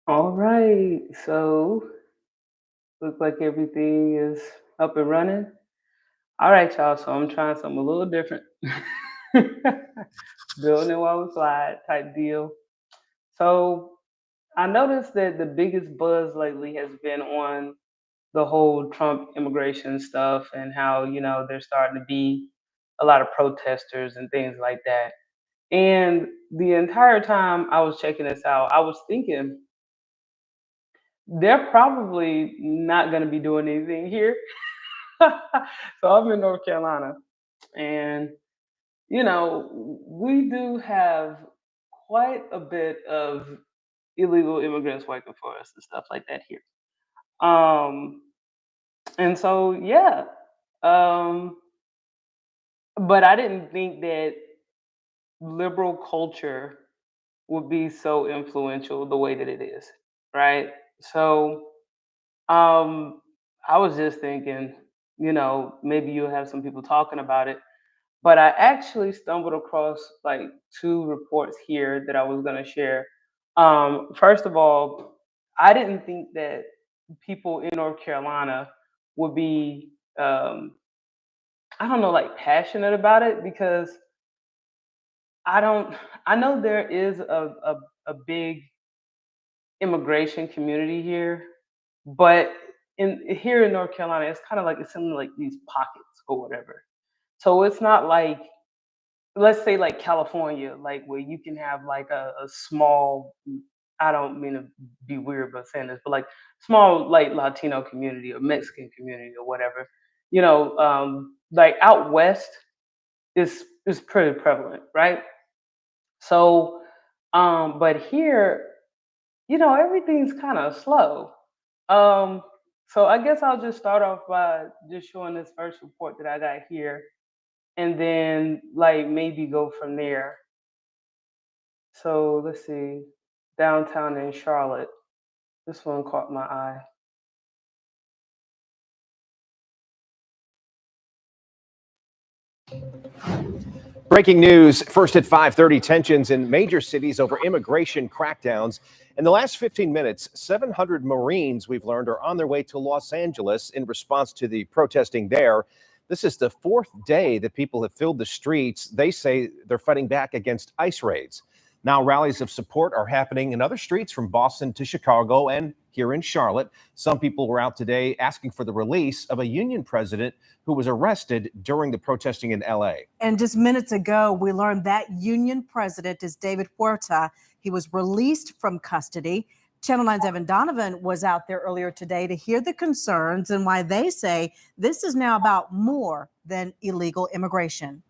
All right, so looks like everything is up and running. All right, y'all. So I'm trying something a little different. Building it while we slide type deal. So I noticed that the biggest buzz lately has been on the whole Trump immigration stuff and how, there's starting to be a lot of protesters and things like that. And the entire time I was checking this out, I was thinking they're probably not going to be doing anything here. So I'm in North Carolina, and we do have quite a bit of illegal immigrants working for us and stuff like that here. Um, and so yeah, um, but I didn't think that liberal culture would be so influential the way that it is, right? So um, I was just thinking, maybe you'll have some people talking about it. But I actually stumbled across like two reports here that I was going to share. First of all, I didn't think that people in North Carolina would be, I don't know, like passionate about it because I don't, I know there is a big immigration community here, but here in North Carolina, it's kind of like it's in like these pockets or whatever. So it's not like, let's say like California, like where you can have like a small, I don't mean to be weird by saying this, but like small like Latino community or Mexican community or whatever. Like out west is pretty prevalent, right? So but here, everything's kind of slow. Um so I guess I'll just start off by just showing this first report that I got here and then like maybe go from there. So let's see, downtown in Charlotte. This one caught my eye. Breaking news first at 5:30, tensions in major cities over immigration crackdowns. In the last 15 minutes, 700 Marines, we've learned, are on their way to Los Angeles in response to the protesting there. This is the fourth day that people have filled the streets. They say they're fighting back against ICE raids. Now, rallies of support are happening in other streets from Boston to Chicago and here in Charlotte. Some people were out today asking for the release of a union president who was arrested during the protesting in LA. And just minutes ago, we learned that union president is David Huerta. He was released from custody. Channel 9's Evan Donovan was out there earlier today to hear the concerns and why they say this is now about more than illegal immigration.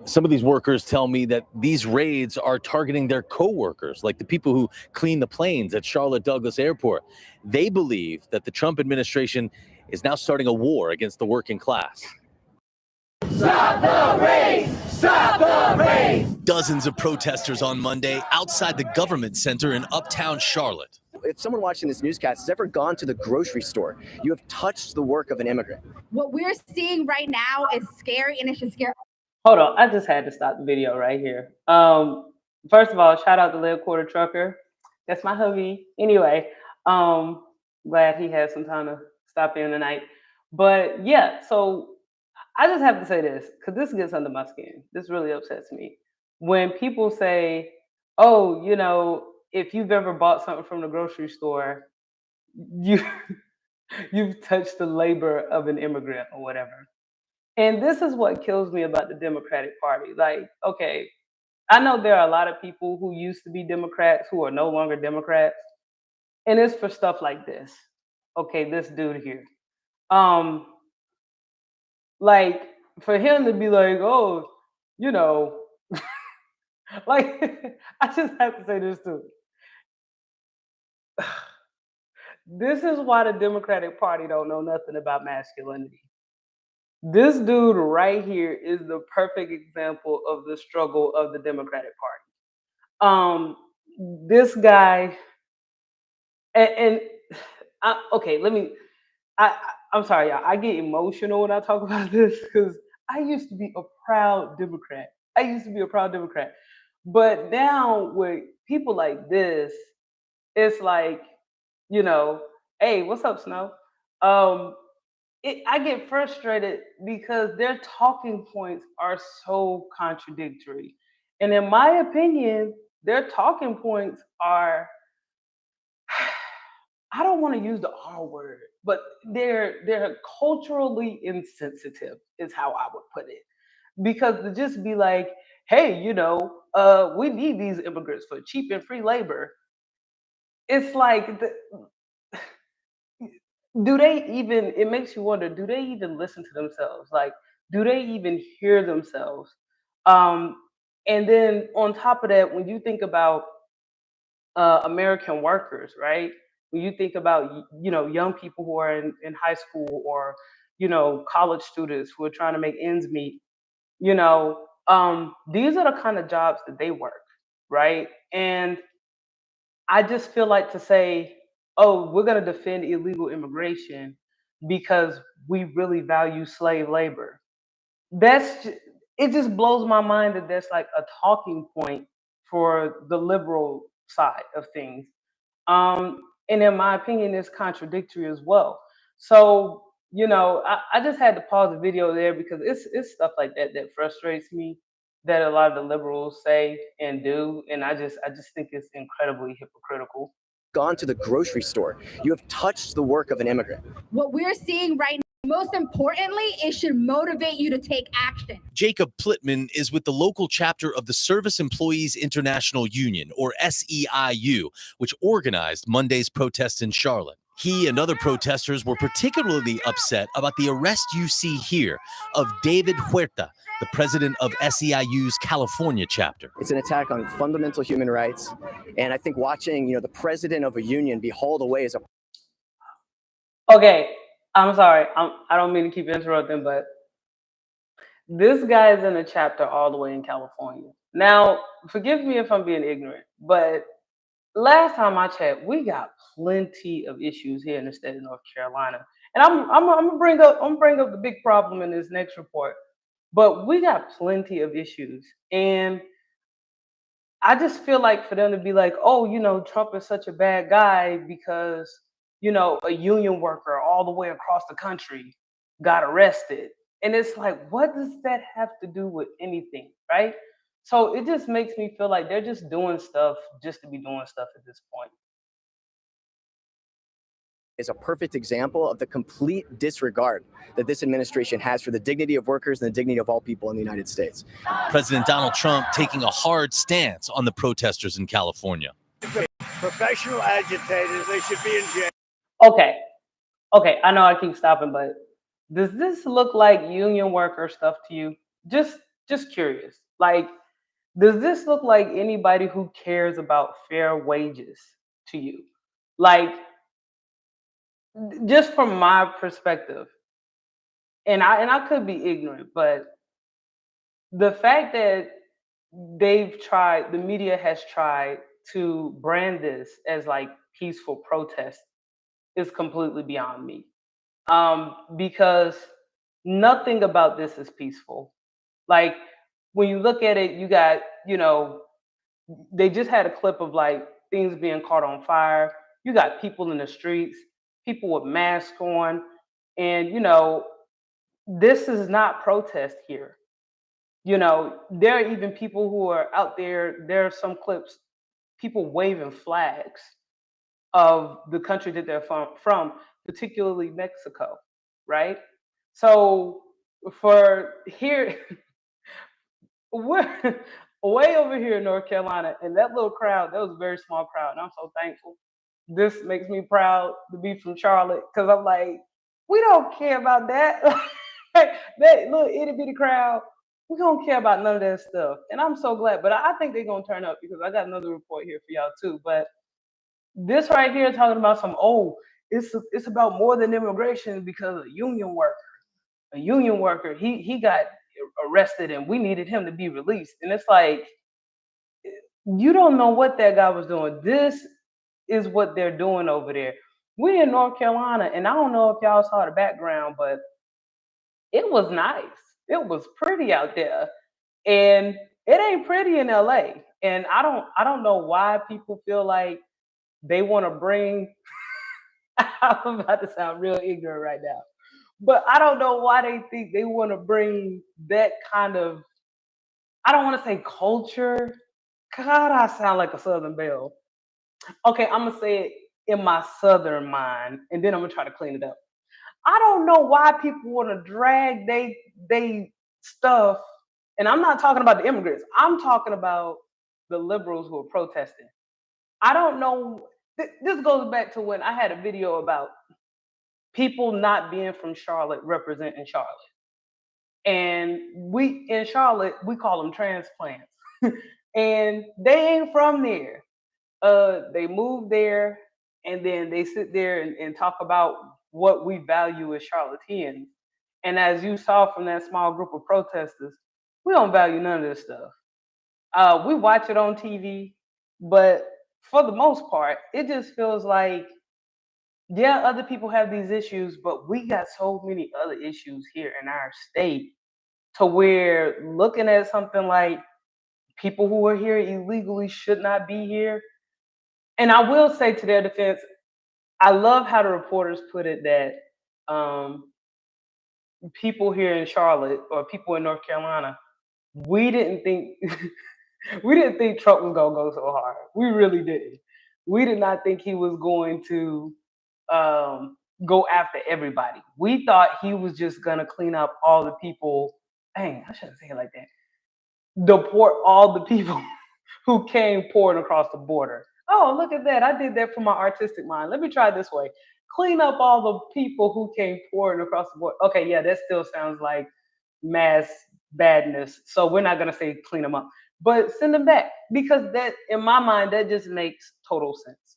Some of these workers tell me that these raids are targeting their co-workers, like the people who clean the planes at Charlotte Douglas Airport. They believe that the Trump administration is now starting a war against the working class. Stop the raids! Stop the raids! Dozens of protesters on Monday outside the government center in uptown Charlotte. If someone watching this newscast has ever gone to the grocery store, you have touched the work of an immigrant. What we're seeing right now is scary, and it should scare. Hold on, I just had to stop the video right here. First of all, shout out to Live Quarter Trucker. That's my hubby. Anyway, glad he had some time to stop in tonight. But yeah, so I just have to say this because this gets under my skin. This really upsets me when people say, "Oh, if you've ever bought something from the grocery store, you you've touched the labor of an immigrant or whatever." And this is what kills me about the Democratic Party. Like, okay, I know there are a lot of people who used to be Democrats who are no longer Democrats, and it's for stuff like this. Okay, this dude here. Um, like for him to be like, oh, you know, like I just have to say this too. This is why the Democratic Party don't know nothing about masculinity. This dude right here is the perfect example of the struggle of the Democratic Party. This guy, and okay, I'm sorry, y'all. I get emotional when I talk about this because I used to be a proud Democrat. But now with people like this, it's like, you know, hey, what's up, Snow? Um, I get frustrated because their talking points are so contradictory. And in my opinion, their talking points are, I don't want to use the R word, but they're culturally insensitive, is how I would put it. Because to just be like, hey, we need these immigrants for cheap and free labor. It's like, do they even? It makes you wonder. Do they even listen to themselves? Like, do they even hear themselves? Um, and then on top of that, when you think about American workers, right? When you think about young people who are in high school, or college students who are trying to make ends meet, these are the kind of jobs that they work, right? And I just feel like to say, oh, we're going to defend illegal immigration because we really value slave labor. It just blows my mind that that's like a talking point for the liberal side of things. And in my opinion, it's contradictory as well. So, I just had to pause the video there because it's stuff like that that frustrates me, that a lot of the liberals say and do, and I just think it's incredibly hypocritical. Gone to the grocery store. You have touched the work of an immigrant. What we're seeing right now, most importantly, it should motivate you to take action. Jacob Plitman is with the local chapter of the Service Employees International Union, or SEIU, which organized Monday's protests in Charlotte. He and other protesters were particularly upset about the arrest you see here of David Huerta, the president of SEIU's California chapter. It's an attack on fundamental human rights. And I think watching, the president of a union be hauled away as a... Okay, I'm sorry. I don't mean to keep interrupting, but this guy is in a chapter all the way in California. Now, forgive me if I'm being ignorant, but last time I checked, we got plenty of issues here in the state of North Carolina, and I'm gonna bring up the big problem in this next report. But we got plenty of issues, and I just feel like for them to be like, oh, Trump is such a bad guy because a union worker all the way across the country got arrested, and it's like, what does that have to do with anything, right? So it just makes me feel like they're just doing stuff just to be doing stuff at this point. Is a perfect example of the complete disregard that this administration has for the dignity of workers and the dignity of all people in the United States. President Donald Trump taking a hard stance on the protesters in California. Professional agitators, they should be in jail. Okay, I know I keep stopping, but does this look like union worker stuff to you? Just curious. Like, does this look like anybody who cares about fair wages to you? Like, just from my perspective, and I could be ignorant, but the fact that the media has tried to brand this as like peaceful protest is completely beyond me. Because nothing about this is peaceful. Like, when you look at it, you got, they just had a clip of like things being caught on fire. You got people in the streets, people with masks on, and this is not protest here. There are even people who are out there. There are some clips, people waving flags of the country that they're from, particularly Mexico, right? So for here, we're way over here in North Carolina, and that little crowd, that was a very small crowd, and I'm so thankful. This makes me proud to be from Charlotte, because I'm like, we don't care about that. That little itty bitty crowd, we don't care about none of that stuff. And I'm so glad, but I think they're gonna turn up because I got another report here for y'all too. But this right here talking about it's about more than immigration because a union worker, he got arrested and we needed him to be released. And it's like, you don't know what that guy was doing. This is what they're doing over there. We in North Carolina, and I don't know if y'all saw the background, but it was nice. It was pretty out there. And it ain't pretty in LA. And I don't know why people feel like they want to bring. I'm about to sound real ignorant right now, but I don't know why they think they want to bring that kind of. I don't want to say culture. God, I sound like a Southern belle. Okay, I'm gonna say it in my Southern mind, and then I'm gonna try to clean it up. I don't know why people want to drag they stuff, and I'm not talking about the immigrants. I'm talking about the liberals who are protesting. I don't know. This goes back to when I had a video about people not being from Charlotte representing Charlotte. And we in Charlotte, we call them transplants. And they ain't from there. They moved there and then they sit there and talk about what we value as Charlotteans. And as you saw from that small group of protesters, we don't value none of this stuff. We watch it on TV, but for the most part, it just feels like, yeah, other people have these issues, but we got so many other issues here in our state to where looking at something like people who are here illegally should not be here. And I will say to their defense, I love how the reporters put it that people here in Charlotte or people in North Carolina, we didn't think we didn't think Trump was gonna go so hard. We really didn't. We did not think he was going to go after everybody. We thought he was just gonna clean up all the people. Dang, I shouldn't say it like that. Deport all the people who came pouring across the border. Oh, look at that. I did that for my artistic mind. Let me try this way. Clean up all the people who came pouring across the border. Okay, yeah, that still sounds like mass badness. So we're not going to say clean them up, but send them back because that, in my mind, that just makes total sense.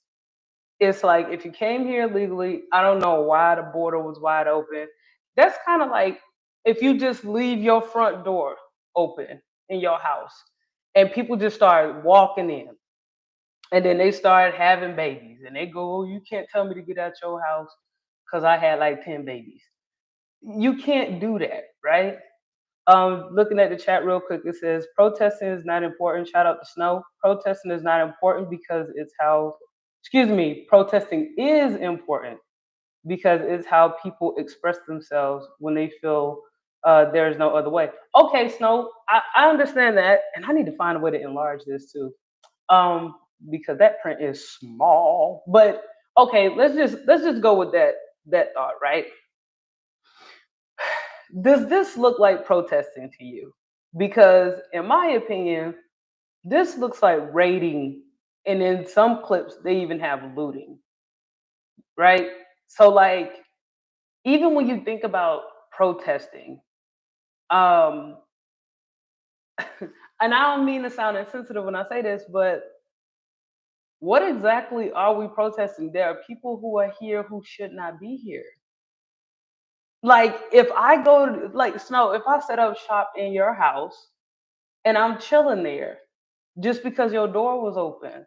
It's like if you came here legally, I don't know why the border was wide open. That's kind of like if you just leave your front door open in your house and people just start walking in and then they start having babies and they go, oh, you can't tell me to get out your house because I had like 10 babies. You can't do that, right? Looking at the chat real quick, it says protesting is not important. Shout out to Snow. Protesting is not important because it's how, excuse me, protesting is important because it's how people express themselves when they feel there is no other way. Okay, Snow, I understand that, and I need to find a way to enlarge this too, because that print is small. But okay, let's just go with that thought, right? Does this look like protesting to you? Because in my opinion, this looks like raiding, and in some clips they even have looting, right? So like even when you think about protesting, um and I don't mean to sound insensitive when I say this, but what exactly are we protesting? There are people who are here who should not be here. Like if I go like Snow, if I set up shop in your house and I'm chilling there just because your door was open,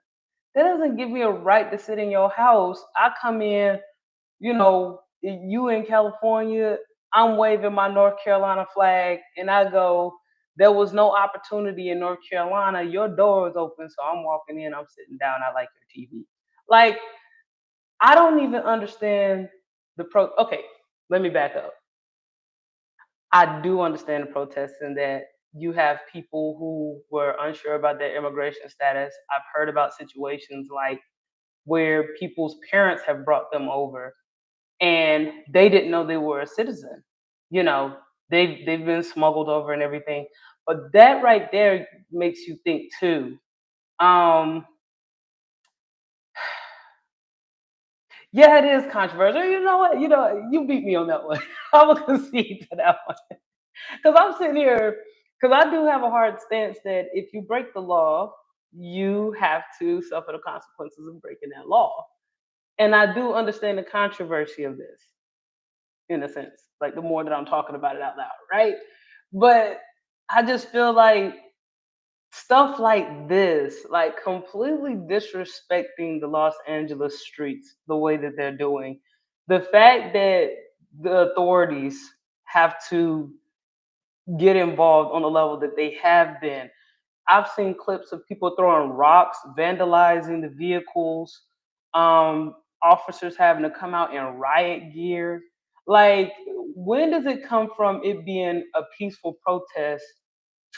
that doesn't give me a right to sit in your house. I come in, you know, you in California, I'm waving my North Carolina flag, and I go, there was no opportunity in North Carolina. Your door is open, so I'm walking in, I'm sitting down, I like your TV. Like, I don't even understand okay, let me back up. I do understand the protests and that you have people who were unsure about their immigration status. I've heard about situations like where people's parents have brought them over and they didn't know they were a citizen. You know, they've been smuggled over and everything. But that right there makes you think too. Um, yeah, it is controversial. You know what? You know, you beat me on that one. I will concede to that one. Because I'm sitting here, because I do have a hard stance that if you break the law, you have to suffer the consequences of breaking that law. And I do understand the controversy of this, in a sense, like the more that I'm talking about it out loud, right? But I just feel like stuff like this, like completely disrespecting the Los Angeles streets the way that they're doing, the fact that the authorities have to get involved on the level that they have been. I've seen clips of people throwing rocks, vandalizing the vehicles, Officers having to come out in riot gear. Like, when does it come from it being a peaceful protest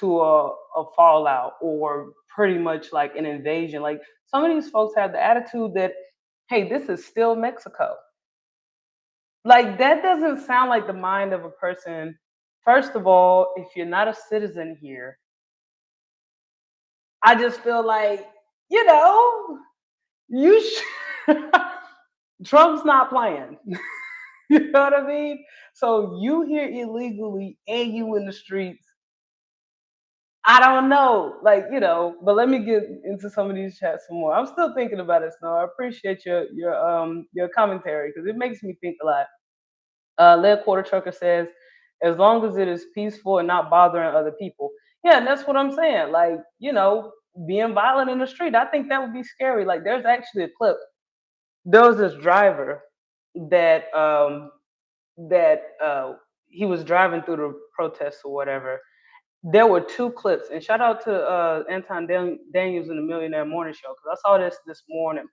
to a fallout or pretty much like an invasion? Like, some of these folks have the attitude that, hey, this is still Mexico. Like, that doesn't sound like the mind of a person. First of all, if you're not a citizen here, I just feel like, you know, you should. Trump's not playing. You know what I mean? So you here illegally and you in the streets. I don't know, like, but let me get into some of these chats some more. I'm still thinking about it, Snow. I appreciate your commentary because it makes me think a lot. Lead Quarter Trucker says, as long as it is peaceful and not bothering other people. Yeah, and that's what I'm saying. Like, being violent in the street, I think that would be scary. Like, there's actually a clip. There was this driver that he was driving through the protests or whatever. There were two clips, and shout out to Anton Daniels in the Millionaire Morning Show because I saw this morning.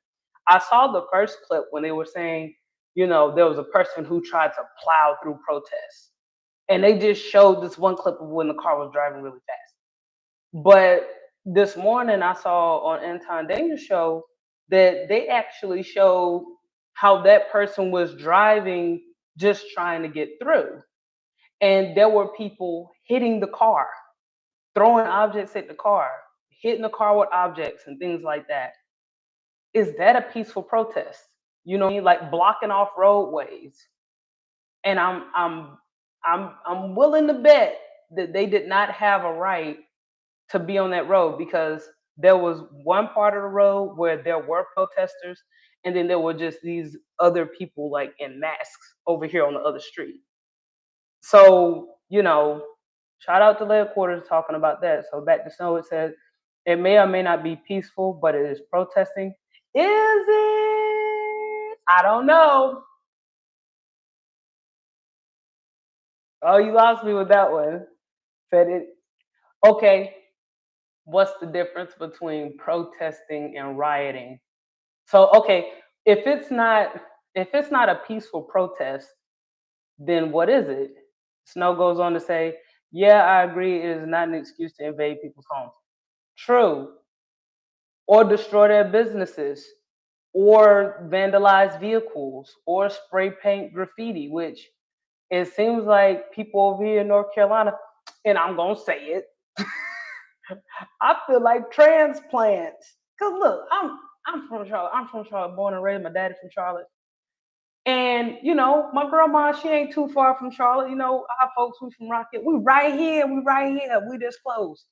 I saw the first clip when they were saying, there was a person who tried to plow through protests, and they just showed this one clip of when the car was driving really fast. But this morning, I saw on Anton Daniels' show that they actually showed how that person was driving just trying to get through. And there were people hitting the car, throwing objects at the car, hitting the car with objects and things like that. Is that a peaceful protest? You know what I mean? Like blocking off roadways. And I'm willing to bet that they did not have a right to be on that road because there was one part of the road where there were protesters, and then there were just these other people like in masks over here on the other street. So, shout out to Lead Quarters talking about that. So back to Snow, it says, it may or may not be peaceful, but it is protesting. Is it? I don't know. Oh, you lost me with that one. Said it. Okay. What's the difference between protesting and rioting? So, okay, if it's not a peaceful protest, then what is it? Snow goes on to say, yeah, I agree. It is not an excuse to invade people's homes. True. Or destroy their businesses, or vandalize vehicles, or spray paint graffiti, which it seems like people over here in North Carolina, and I'm going to say it, I feel like transplants. Because look, I'm from Charlotte. I'm from Charlotte, born and raised. My daddy from Charlotte. And, my grandma, she ain't too far from Charlotte. Our folks, we from Rocket. We right here. We this close.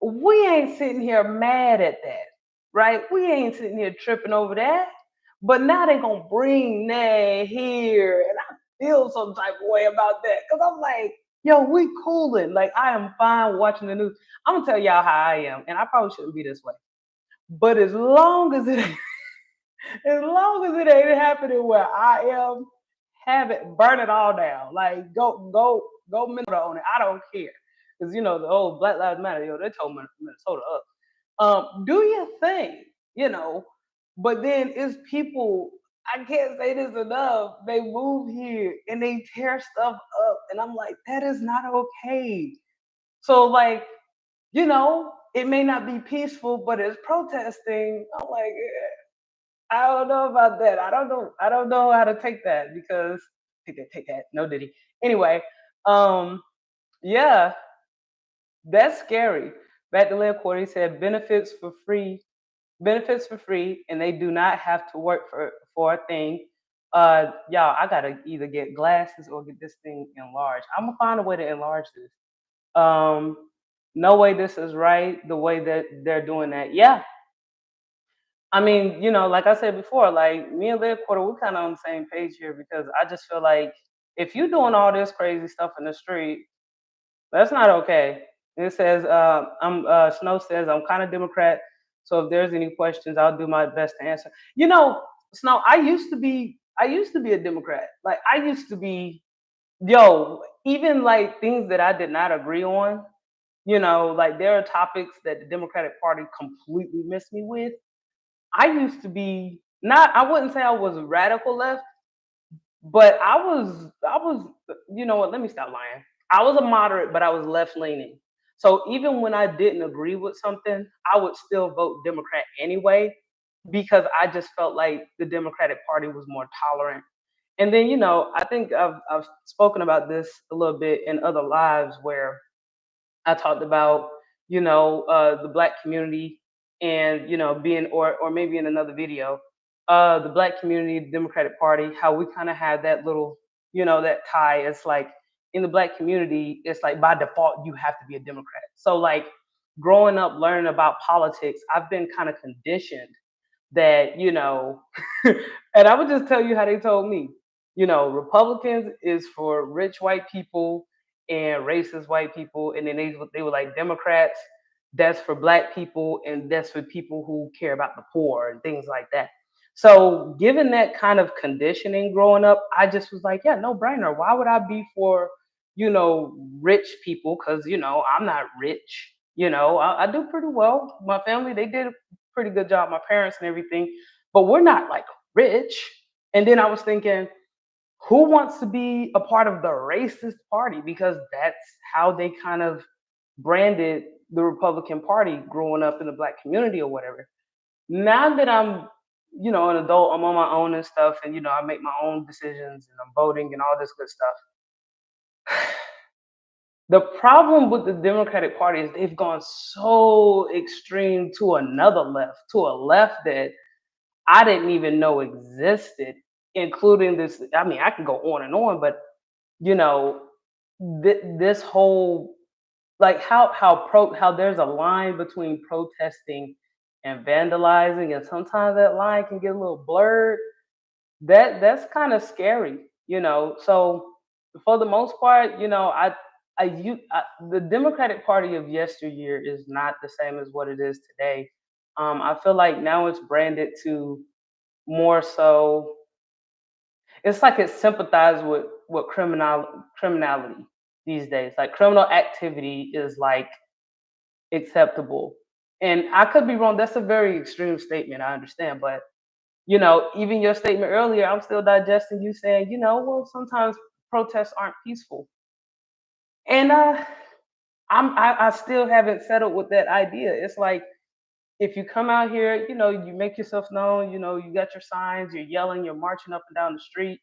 We ain't sitting here mad at that, right? We ain't sitting here tripping over that. But now they going to bring that here. And I feel some type of way about that. Because I'm like, yo, we cooling. Like, I am fine watching the news. I'm going to tell y'all how I am. And I probably shouldn't be this way. But as long as it ain't happening where I am, have it, burn it all down. Like go Minnesota on it. I don't care. Because the old Black Lives Matter, they told Minnesota up. Do your thing, But then it's people, I can't say this enough. They move here and they tear stuff up. And I'm like, that is not okay. So like, it may not be peaceful, but it's protesting. I'm like, I don't know about that. I don't know how to take that because take that. No Diddy. Anyway, yeah, that's scary. Back to Lead Quarter, he said benefits for free, and they do not have to work for a thing. Y'all, I gotta either get glasses or get this thing enlarged. I'm gonna find a way to enlarge this. No way this is right. The way that they're doing that, yeah. I mean, like I said before, like me and Lead Quarter, we're kind of on the same page here because I just feel like if you're doing all this crazy stuff in the street, that's not okay. And it says, Snow says, I'm kind of Democrat, so if there's any questions, I'll do my best to answer. Snow, I used to be a Democrat. Like I used to be, even like things that I did not agree on, like there are topics that the Democratic Party completely missed me with. I used to be not, I wouldn't say I was radical left, but I was, you know what, let me stop lying. I was a moderate, but I was left leaning. So even when I didn't agree with something, I would still vote Democrat anyway, because I just felt like the Democratic Party was more tolerant. And then, I think I've spoken about this a little bit in other lives where I talked about, the black community and, being, or maybe in another video, the black community, the Democratic Party, how we kind of had that little, that tie. It's like in the black community, it's like by default, you have to be a Democrat. So like growing up, learning about politics, I've been kind of conditioned that, and I would just tell you how they told me, Republicans is for rich white people and racist white people, and then they were like Democrats, that's for black people and that's for people who care about the poor and things like that. So given that kind of conditioning growing up, I just was like, yeah, no brainer. Why would I be for, rich people? Because I'm not rich. I do pretty well. My family, they did a pretty good job, my parents and everything, but we're not like rich. And then I was thinking, who wants to be a part of the racist party? Because that's how they kind of branded the Republican Party growing up in the black community or whatever. Now that I'm, an adult, I'm on my own and stuff, and I make my own decisions and I'm voting and all this good stuff. The problem with the Democratic Party is they've gone so extreme to another left, to a left that I didn't even know existed, including this. I mean, I can go on, but you know, this whole, like, how there's a line between protesting and vandalizing, and sometimes that line can get a little blurred. That's kind of scary. So for the most part, the Democratic Party of yesteryear is not the same as what it is today. I feel like now it's branded to more so, it's like it sympathizes with criminality these days. Like criminal activity is like acceptable. And I could be wrong. That's a very extreme statement, I understand, but even your statement earlier, I'm still digesting you saying, well, sometimes protests aren't peaceful. And I still haven't settled with that idea. It's like if you come out here, you make yourself known, you got your signs, you're yelling, you're marching up and down the street,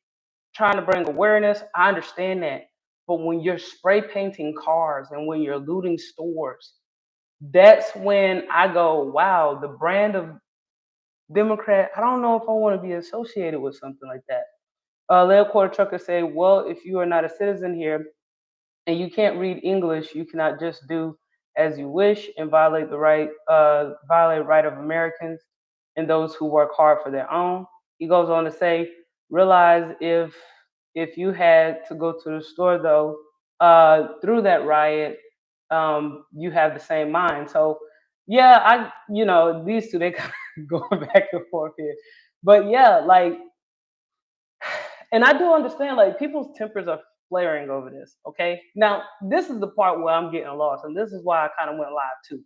trying to bring awareness. I understand that. But when you're spray painting cars and when you're looting stores, that's when I go, wow, the brand of Democrat, I don't know if I want to be associated with something like that. Lead Quarter Trucker say, well, if you are not a citizen here and you can't read English, you cannot just do as you wish and violate right of Americans and those who work hard for their own. He goes on to say, realize if you had to go to the store though, through that riot, you have the same mind. So yeah, these two, they kind of going back and forth here. But yeah, like, and I do understand, like, people's tempers are flaring over this. Okay, now this is the part where I'm getting lost, and this is why I kind of went live too.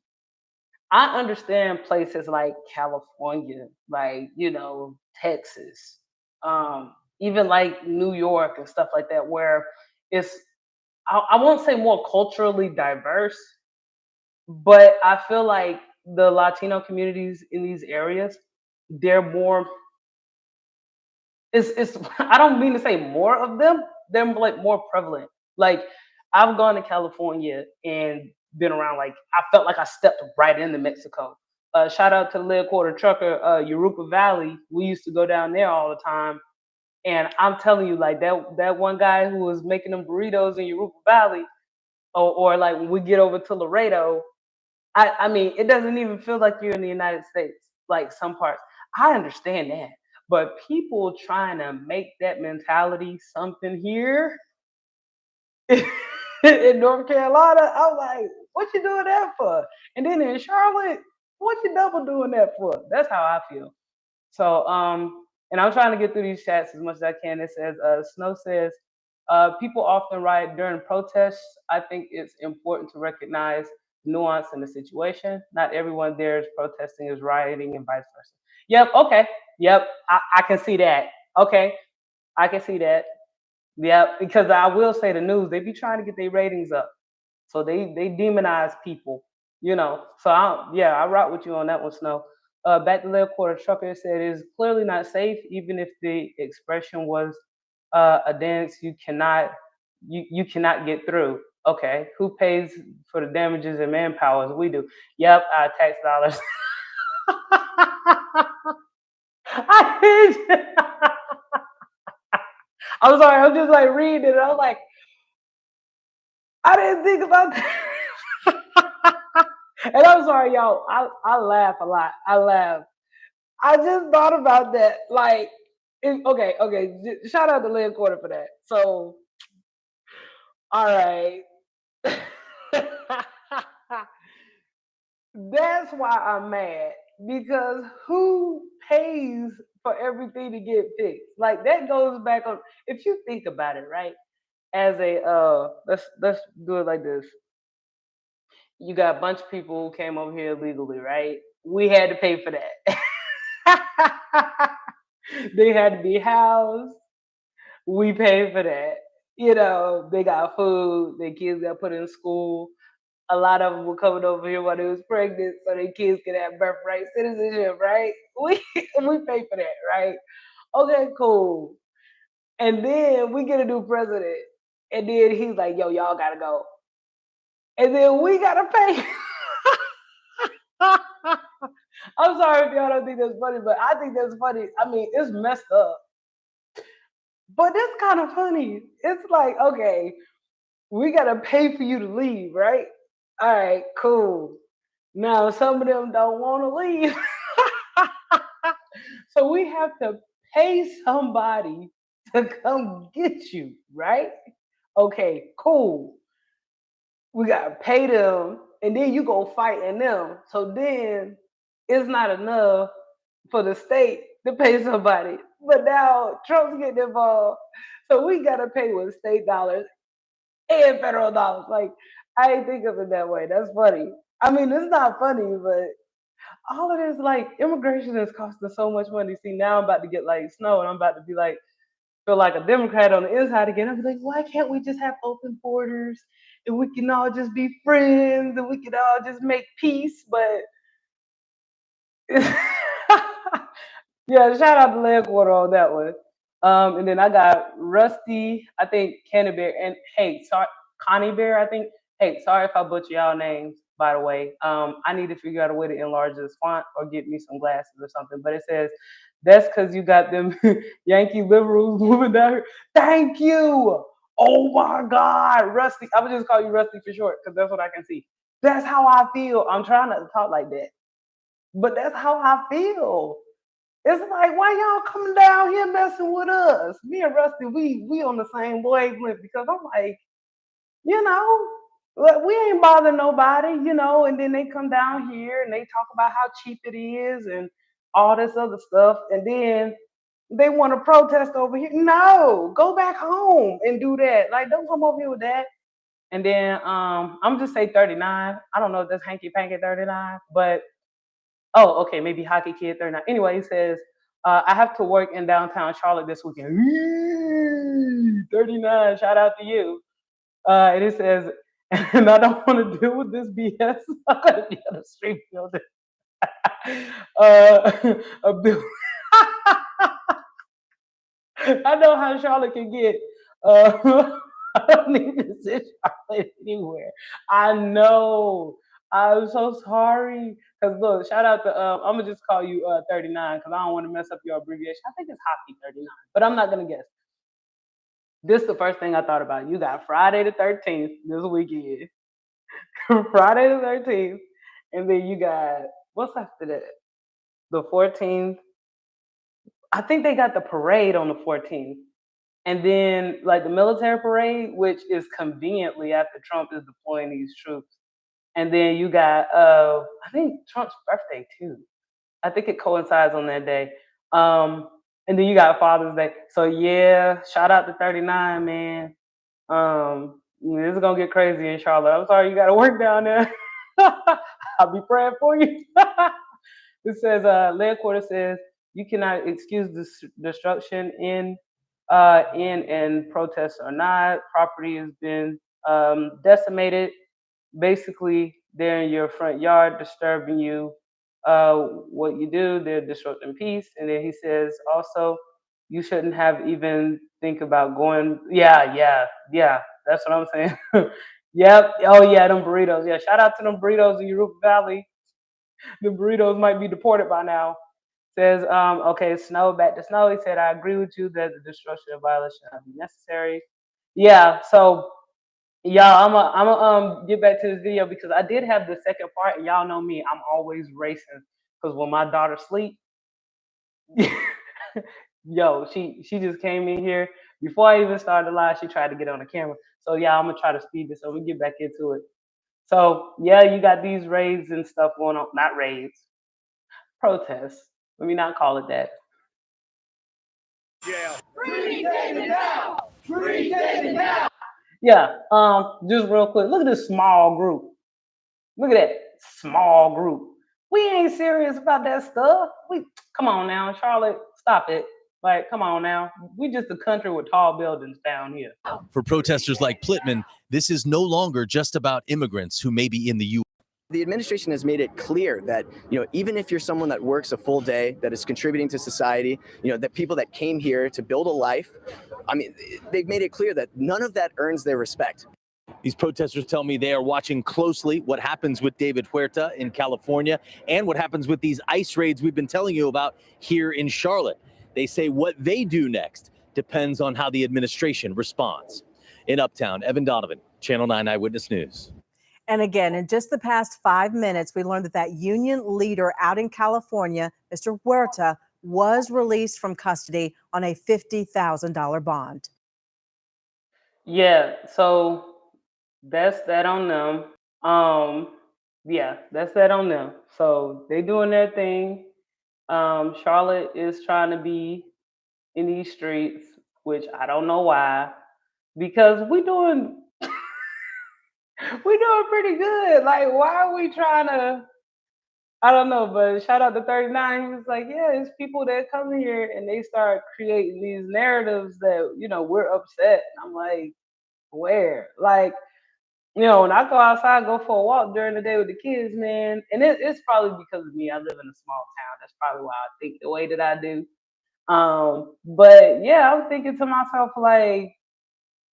I understand places like California, like Texas, even like New York and stuff like that, where it's, I won't say more culturally diverse, but I feel like the Latino communities in these areas, they're more, it's I don't mean to say more of them, they're like more prevalent. Like I've gone to California and been around, like I felt like I stepped right into Mexico. Shout out to the Lead Quarter Trucker, Yurupa Valley. We used to go down there all the time. And I'm telling you, like that one guy who was making them burritos in Yurupa Valley, or like when we get over to Laredo, I mean, it doesn't even feel like you're in the United States, like some parts. I understand that. But people trying to make that mentality something here in North Carolina, I'm like, what you doing that for? And then in Charlotte, what you double doing that for? That's how I feel. So, and I'm trying to get through these chats as much as I can. It says, Snow says, people often riot during protests. I think it's important to recognize nuance in the situation. Not everyone there is protesting is rioting and vice versa. Yep, okay. Yep, I can see that. Okay, I can see that. Yep, because I will say the news, they be trying to get their ratings up. So they demonize people, you know. So I rock with you on that one, Snow. Back to left quarter, Trucker said it is clearly not safe, even if the expression was a dance you cannot get through. Okay, who pays for the damages and manpowers? We do. Yep, our tax dollars. I hate you. I'm sorry, I'm just like reading it. I'm like, I didn't think about that. And I'm sorry, y'all. I laugh a lot. I laugh. I just thought about that. Like, okay. Shout out to Lynn Quarter for that. So, all right. That's why I'm mad because who pays for everything to get fixed? Like that goes back on. If you think about it, right? As a let's do it like this. You got a bunch of people who came over here illegally, right? We had to pay for that. They had to be housed. We paid for that. You know, they got food. Their kids got put in school. A lot of them were coming over here while they was pregnant, so their kids could have birthright citizenship, right? We pay for that, right? Okay, cool. And then we get a new president, and then he's like, "Yo, y'all gotta go," and then we gotta pay. I'm sorry if y'all don't think that's funny, but I think that's funny. I mean, it's messed up, but it's kind of funny. It's like, okay, we gotta pay for you to leave, right? All right, cool. Now some of them don't want to leave, so we have to pay somebody to come get you, right? Okay, cool. We gotta pay them, and then you go fighting them. So then it's not enough for the state to pay somebody. But now Trump's getting involved. So we gotta pay with state dollars and federal dollars. Like I ain't think of it that way. That's funny. I mean, it's not funny, but all of this like immigration is costing so much money. See, now I'm about to get like Snow, and I'm about to be like feel like a Democrat on the inside again. I'm like, why can't we just have open borders and we can all just be friends and we can all just make peace? But yeah, shout out to Landwater on that one. And then I got Rusty, I think Candy Bear, and hey, sorry, Connie Bear, I think. Hey, sorry if I butcher y'all names, by the way. I need to figure out a way to enlarge this font or get me some glasses or something. But it says, that's because you got them Yankee liberals moving down here. Thank you. Oh my God, Rusty. I would just call you Rusty for short because that's what I can see. That's how I feel. I'm trying not to talk like that, but that's how I feel. It's like, why y'all coming down here messing with us? Me and Rusty, we on the same wavelength because I'm like, you know, we ain't bother nobody, you know, and then they come down here and they talk about how cheap it is and all this other stuff, and then they want to protest over here. No, go back home and do that. Like, don't come over here with that. And then I'm just say 39. I don't know if that's hanky panky 39, but oh, okay, maybe Hockey Kid 39. Anyway, he says, I have to work in downtown Charlotte this weekend. 39, shout out to you. And it says, and I don't want to deal with this BS. I'm going to be on the street building. A bill. I know how Charlotte can get. I don't need this in Charlotte anywhere. I know. I'm so sorry. Cause look, shout out to I'm gonna just call you 39 because I don't want to mess up your abbreviation. I think it's Hockey 39, but I'm not gonna guess. This is the first thing I thought about. You got Friday the 13th this weekend. Friday the 13th, and then you got what's after that? The 14th. I think they got the parade on the 14th. And then like the military parade, which is conveniently after Trump is deploying these troops. And then you got I think Trump's birthday too. I think it coincides on that day. And then you got Father's Day. So yeah, shout out to 39, man. This is gonna get crazy in Charlotte. I'm sorry you gotta work down there. I'll be praying for you. It says, Lead Quarter says, You cannot excuse destruction in and protests or not. Property has been decimated. Basically, they're in your front yard disturbing you. What you do, they're disrupting peace. And then he says also, you shouldn't have even think about going. Yeah. That's what I'm saying. Yep. Oh yeah, them burritos. Yeah. Shout out to them burritos in Europa Valley. The burritos might be deported by now. Says, okay, Snow, back to Snow. He said, I agree with you that the destruction of violence should not be necessary. Yeah, so y'all, I'm get back to this video because I did have the second part, and y'all know me, I'm always racing. Because when my daughter sleep, yo, she just came in here. Before I even started the live, she tried to get on the camera. So yeah, I'm gonna try to speed this so we get back into it. So yeah, you got these raids and stuff going on, not raids, protests. Let me not call it that. Jail. Free David now! Free David now! Yeah, just real quick, look at this small group. Look at that small group. We ain't serious about that stuff. Come on now, Charlotte, stop it. Like, come on now. We just a country with tall buildings down here. For protesters like Plitman, this is no longer just about immigrants who may be in the U.S. The administration has made it clear that, even if you're someone that works a full day, that is contributing to society, that people that came here to build a life, I mean, they've made it clear that none of that earns their respect. These protesters tell me they are watching closely what happens with David Huerta in California and what happens with these ICE raids we've been telling you about here in Charlotte. They say what they do next depends on how the administration responds. In Uptown, Evan Donovan, Channel 9 Eyewitness News. And again, in just the past 5 minutes, we learned that union leader out in California, Mr. Huerta, was released from custody on a $50,000 bond. Yeah, so that's that on them. Yeah, that's that on them. So they doing their thing. Charlotte is trying to be in these streets, which I don't know why, because we doing pretty good. Like, why are we trying to? I don't know, but shout out to 39. He was like, yeah, it's people that come here and they start creating these narratives that we're upset. And I'm like, where? Like, when I go outside, go for a walk during the day with the kids, man, and it's probably because of me. I live in a small town. That's probably why I think the way that I do. But yeah, I'm thinking to myself, like,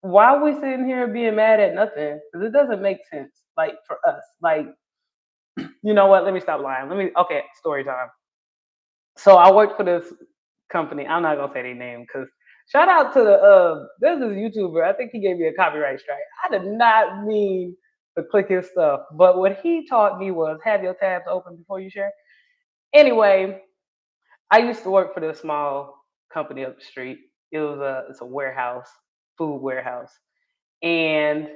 why are we sitting here being mad at nothing? Because it doesn't make sense, like, for us. Like, you know what? Let me stop lying. Okay, story time. So I worked for this company. I'm not gonna say their name because shout out to there's this YouTuber. I think he gave me a copyright strike. I did not mean to click his stuff, but what he taught me was have your tabs open before you share. Anyway, I used to work for this small company up the street. It's a warehouse, food warehouse, and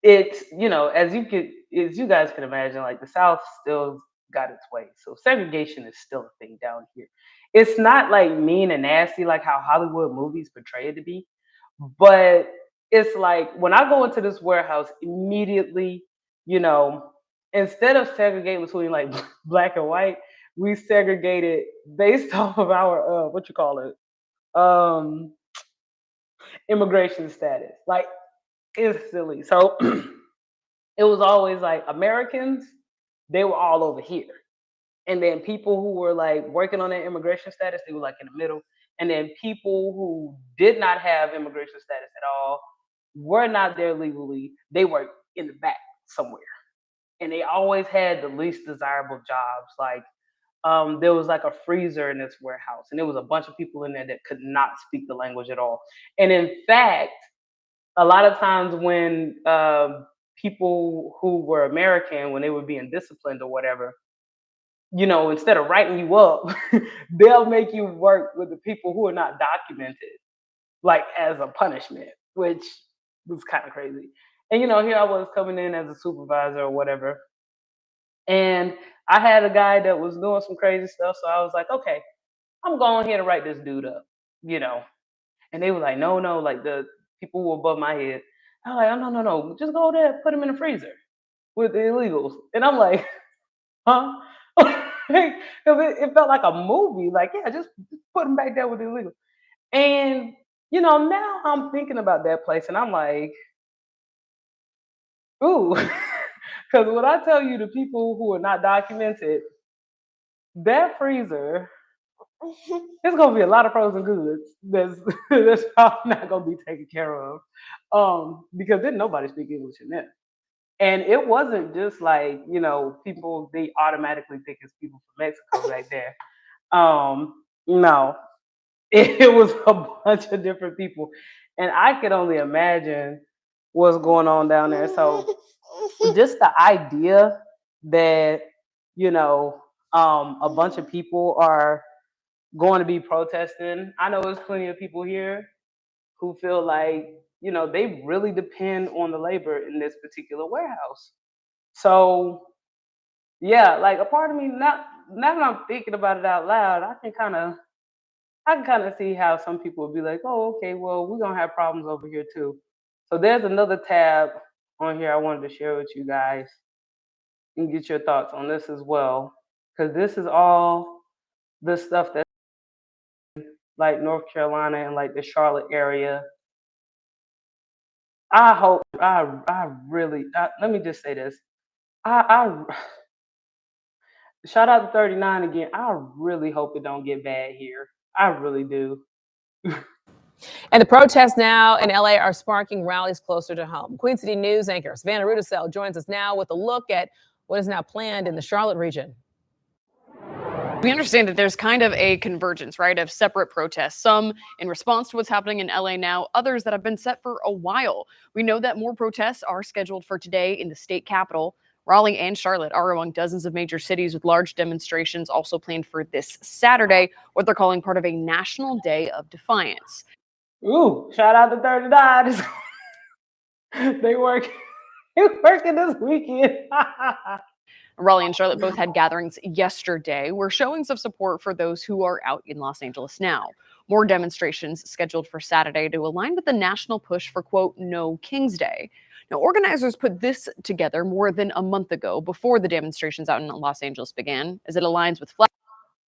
it's as you guys can imagine, like the South still got its way. So segregation is still a thing down here. It's not like mean and nasty like how Hollywood movies portray it to be, but it's like when I go into this warehouse immediately, instead of segregating between like black and white, we segregated based off of our what you call it, immigration status. Like, it's silly. So it was always like Americans, they were all over here. And then people who were like working on their immigration status, they were like in the middle. And then people who did not have immigration status at all were not there legally. They were in the back somewhere. And they always had the least desirable jobs. Like, there was like a freezer in this warehouse, and there was a bunch of people in there that could not speak the language at all. And in fact, a lot of times when people who were American, when they were being disciplined or whatever, instead of writing you up, they'll make you work with the people who are not documented, like as a punishment, which was kind of crazy. And here I was coming in as a supervisor or whatever, and I had a guy that was doing some crazy stuff, so I was like, okay, I'm going here to write this dude up, you know. And they were like, no, like the people who were above my head. I was like, oh, no, just go there, put him in the freezer with the illegals. And I'm like, huh? it felt like a movie. Like, yeah, just put them back there with the illegal. And now I'm thinking about that place, and I'm like, ooh, because when I tell you the people who are not documented, that freezer, there's gonna be a lot of frozen goods that's probably not gonna be taken care of, because didn't nobody speak English in there. And it wasn't just like, people they automatically think it's people from Mexico right there. No, it was a bunch of different people. And I could only imagine what's going on down there. So just the idea that, a bunch of people are going to be protesting. I know there's plenty of people here who feel like, they really depend on the labor in this particular warehouse. So yeah, like a part of me, now that I'm thinking about it out loud, I can kind of see how some people would be like, oh, okay, well, we're gonna have problems over here too. So there's another tab on here I wanted to share with you guys and get your thoughts on this as well. Because this is all the stuff that's like North Carolina and like the Charlotte area. I hope I really let me just say this. I shout out to 39 again. I really hope it don't get bad here. I really do. And the protests now in LA are sparking rallies closer to home. Queen City News anchor Savannah Rudisell joins us now with a look at what is now planned in the Charlotte region. We understand that there's kind of a convergence, right, of separate protests, some in response to what's happening in LA now, others that have been set for a while. We know that more protests are scheduled for today in the state capital. Raleigh and Charlotte are among dozens of major cities with large demonstrations also planned for this Saturday, what they're calling part of a national day of defiance. Ooh, shout out to 39. They working this weekend. Raleigh and Charlotte both had gatherings yesterday where showings of support for those who are out in Los Angeles now. More demonstrations scheduled for Saturday to align with the national push for, quote, No King's Day. Now, organizers put this together more than a month ago before the demonstrations out in Los Angeles began, as it aligns with flag.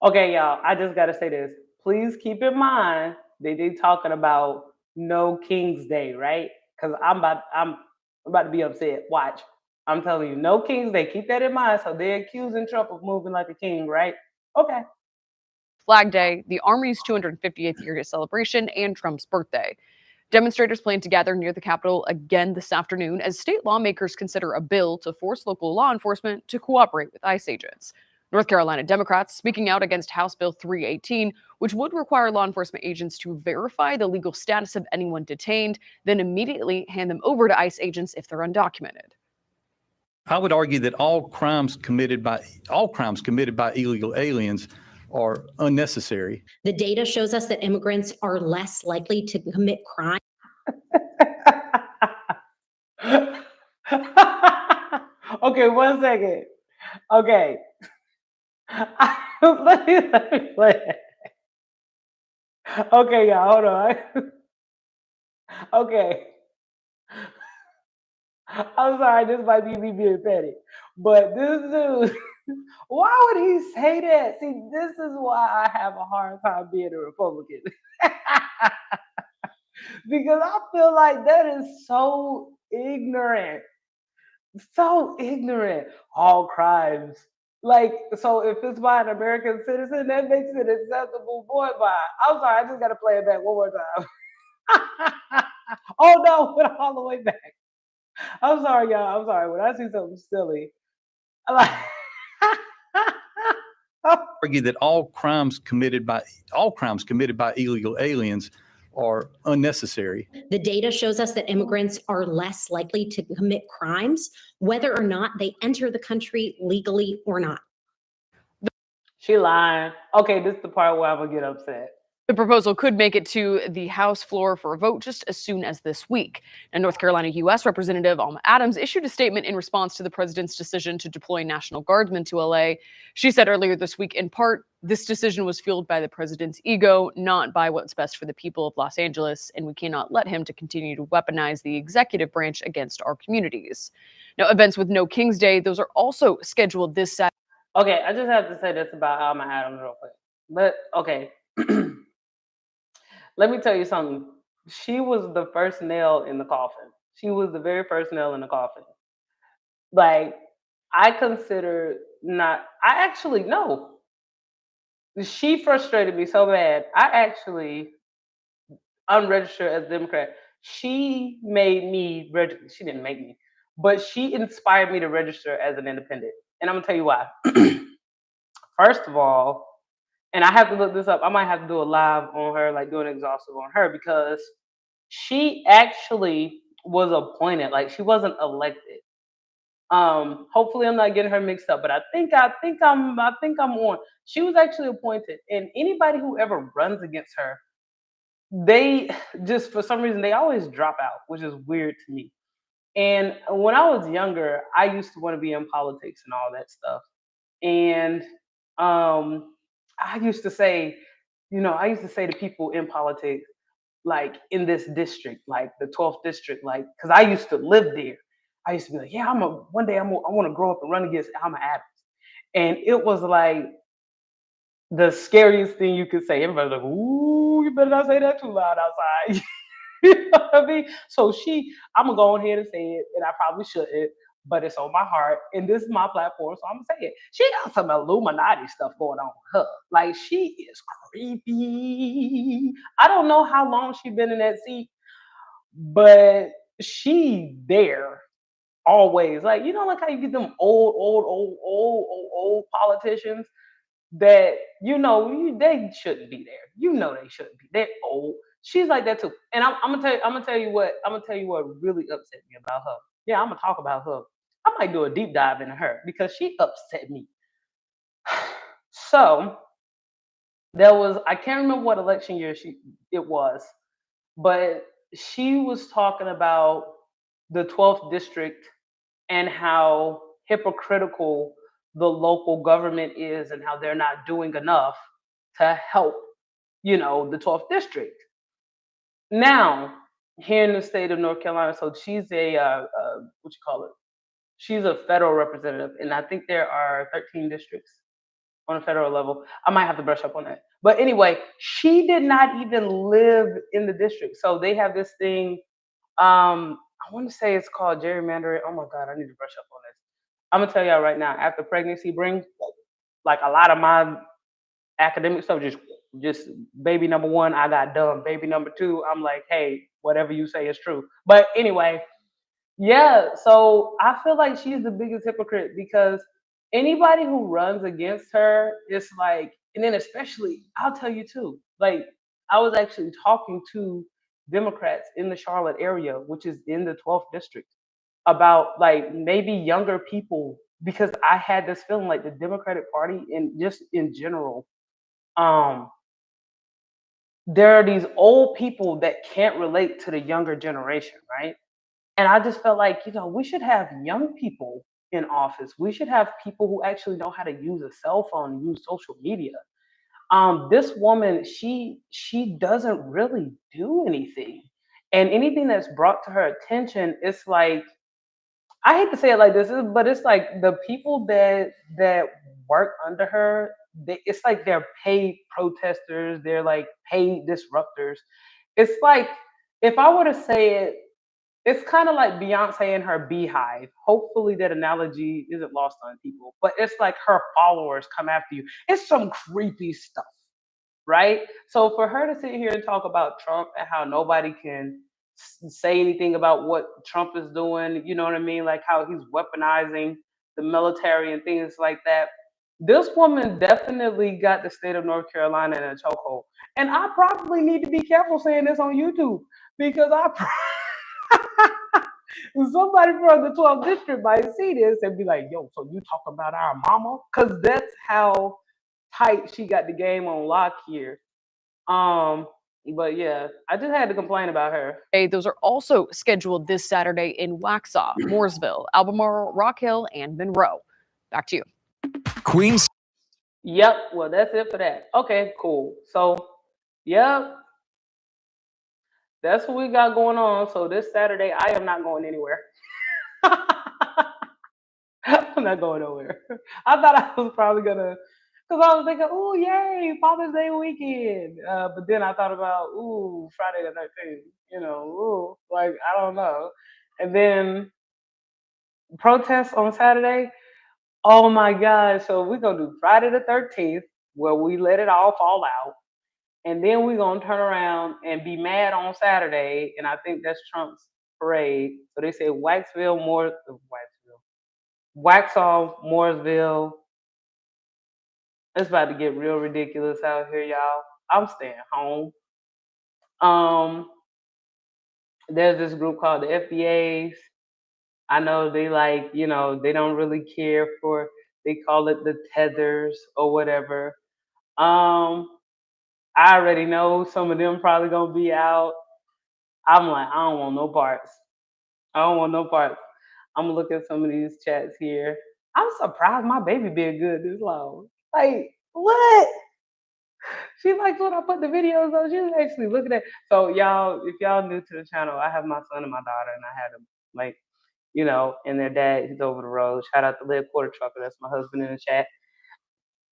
Okay, y'all, I just got to say this. Please keep in mind that they talking about No King's Day, right? Because I'm about to be upset. Watch. I'm telling you, No King's Day. Keep that in mind. So they're accusing Trump of moving like a king, right? Okay. Flag Day, the Army's 258th year celebration, and Trump's birthday. Demonstrators plan to gather near the Capitol again this afternoon as state lawmakers consider a bill to force local law enforcement to cooperate with ICE agents. North Carolina Democrats speaking out against House Bill 318, which would require law enforcement agents to verify the legal status of anyone detained, then immediately hand them over to ICE agents if they're undocumented. I would argue that all crimes committed by illegal aliens are unnecessary. The data shows us that immigrants are less likely to commit crime. Okay, 1 second. Okay. let me play it. Okay, y'all, hold on. Okay. I'm sorry, this might be me being petty, but this dude, why would he say that? See, this is why I have a hard time being a Republican. Because I feel like that is so ignorant. So ignorant. All crimes. Like, so if it's by an American citizen, that makes it acceptable. Boy, bye. I'm sorry, I just got to play it back one more time. Oh, no, went all the way back. I'm sorry, y'all. I'm sorry. When I see something silly, I'm like, Argue that all crimes committed by illegal aliens are unnecessary. The data shows us that immigrants are less likely to commit crimes, whether or not they enter the country legally or not. She lying. Okay, this is the part where I'm gonna get upset. The proposal could make it to the House floor for a vote just as soon as this week. And North Carolina U.S. Representative Alma Adams issued a statement in response to the president's decision to deploy National Guardsmen to L.A. She said earlier this week, in part, this decision was fueled by the president's ego, not by what's best for the people of Los Angeles, and we cannot let him to continue to weaponize the executive branch against our communities. Now, events with No King's Day, those are also scheduled this Saturday. Okay, I just have to say this about Alma Adams real quick. But okay, let me tell you something. She was the first nail in the coffin. She was the very first nail in the coffin. Like, I consider not. I actually no. She frustrated me so bad. I actually unregistered as a Democrat. She made me register. She didn't make me, but she inspired me to register as an independent. And I'm gonna tell you why. First of all, and I have to look this up. I might have to do a live on her, like do an exhaustive on her, because she actually was appointed. Like she wasn't elected. Hopefully I'm not getting her mixed up, but I think I'm on. She was actually appointed, and anybody who ever runs against her, they just for some reason they always drop out, which is weird to me. And when I was younger, I used to want to be in politics and all that stuff. And I used to say, I used to say to people in politics, like in this district, like the 12th district, like because I used to live there. I used to be like, yeah, one day I want to grow up and run against Alma Adams. And it was like the scariest thing you could say. Everybody's like, ooh, you better not say that too loud outside. You know what I mean? So I'm gonna go ahead and say it, and I probably shouldn't, but it's on my heart, and this is my platform, so I'm gonna say it. She got some Illuminati stuff going on with her. Like she is creepy. I don't know how long she been in that seat, but she there always. Like like how you get them old politicians that they shouldn't be there. They shouldn't be. They're old. She's like that too. And I'm gonna tell you what really upset me about her. Yeah, I'm gonna talk about her. I might do a deep dive into her because she upset me. So I can't remember what election year it was, but she was talking about the 12th district and how hypocritical the local government is and how they're not doing enough to help, the 12th district. Now, here in the state of North Carolina, so she's what you call it? She's a federal representative, and I think there are 13 districts on a federal level. I might have to brush up on that. But anyway, she did not even live in the district. So they have this thing. I want to say it's called gerrymandering. Oh my God, I need to brush up on this. I'm gonna tell y'all right now. After pregnancy brings, like a lot of my academic stuff, just baby number one, I got done. Baby number two, I'm like, hey, whatever you say is true. But anyway, yeah. So I feel like she's the biggest hypocrite because anybody who runs against her, it's like, and then especially, I'll tell you too. Like, I was actually talking to Democrats in the Charlotte area, which is in the 12th district, about like maybe younger people because I had this feeling like the Democratic Party and just in general, um, there are these old people that can't relate to the younger generation, right? And I just felt like, we should have young people in office. We should have people who actually know how to use a cell phone and use social media. This woman, she doesn't really do anything. And anything that's brought to her attention, it's like, I hate to say it like this, but it's like the people that work under her, it's like they're paid protesters, they're like paid disruptors. It's like if I were to say it, it's kind of like Beyonce and her beehive. Hopefully that analogy isn't lost on people, but it's like her followers come after you. It's some creepy stuff, right? So for her to sit here and talk about Trump and how nobody can say anything about what Trump is doing, you know what I mean? Like how he's weaponizing the military and things like that. This woman definitely got the state of North Carolina in a chokehold. And I probably need to be careful saying this on YouTube because somebody from the 12th district might see this and be like, yo, so you talk about our mama? Because that's how tight she got the game on lock here. But yeah, I just had to complain about her. Hey, those are also scheduled this Saturday in Waxhaw, Mooresville, Albemarle, Rock Hill, and Monroe. Back to you. Queens. Yep. Well, that's it for that. Okay, cool. So, yep. That's what we got going on. So this Saturday, I am not going anywhere. I'm not going nowhere. I thought I was probably gonna, cause I was thinking, oh yay, Father's Day weekend. But then I thought about, ooh, Friday the 13th. Ooh, like I don't know. And then protests on Saturday. Oh my God! So we're gonna do Friday the 13th, where we let it all fall out, and then we're gonna turn around and be mad on Saturday. And I think that's Trump's parade. So they say Waxhaw, Mooresville. It's about to get real ridiculous out here, y'all. I'm staying home. Um, there's this group called the FBAs. I know they they don't really care for, they call it the tethers or whatever. Um, I already know some of them probably gonna be out. I'm like, I don't want no parts. I don't want no parts. I'm gonna look at some of these chats here. I'm surprised my baby been good this long. Like, what? She likes when I put the videos on. She was actually looking at. So y'all, if y'all new to the channel, I have my son and my daughter, and I had them like, and their dad, he's over the road. Shout out to Lead Quarter Trucker. That's my husband in the chat.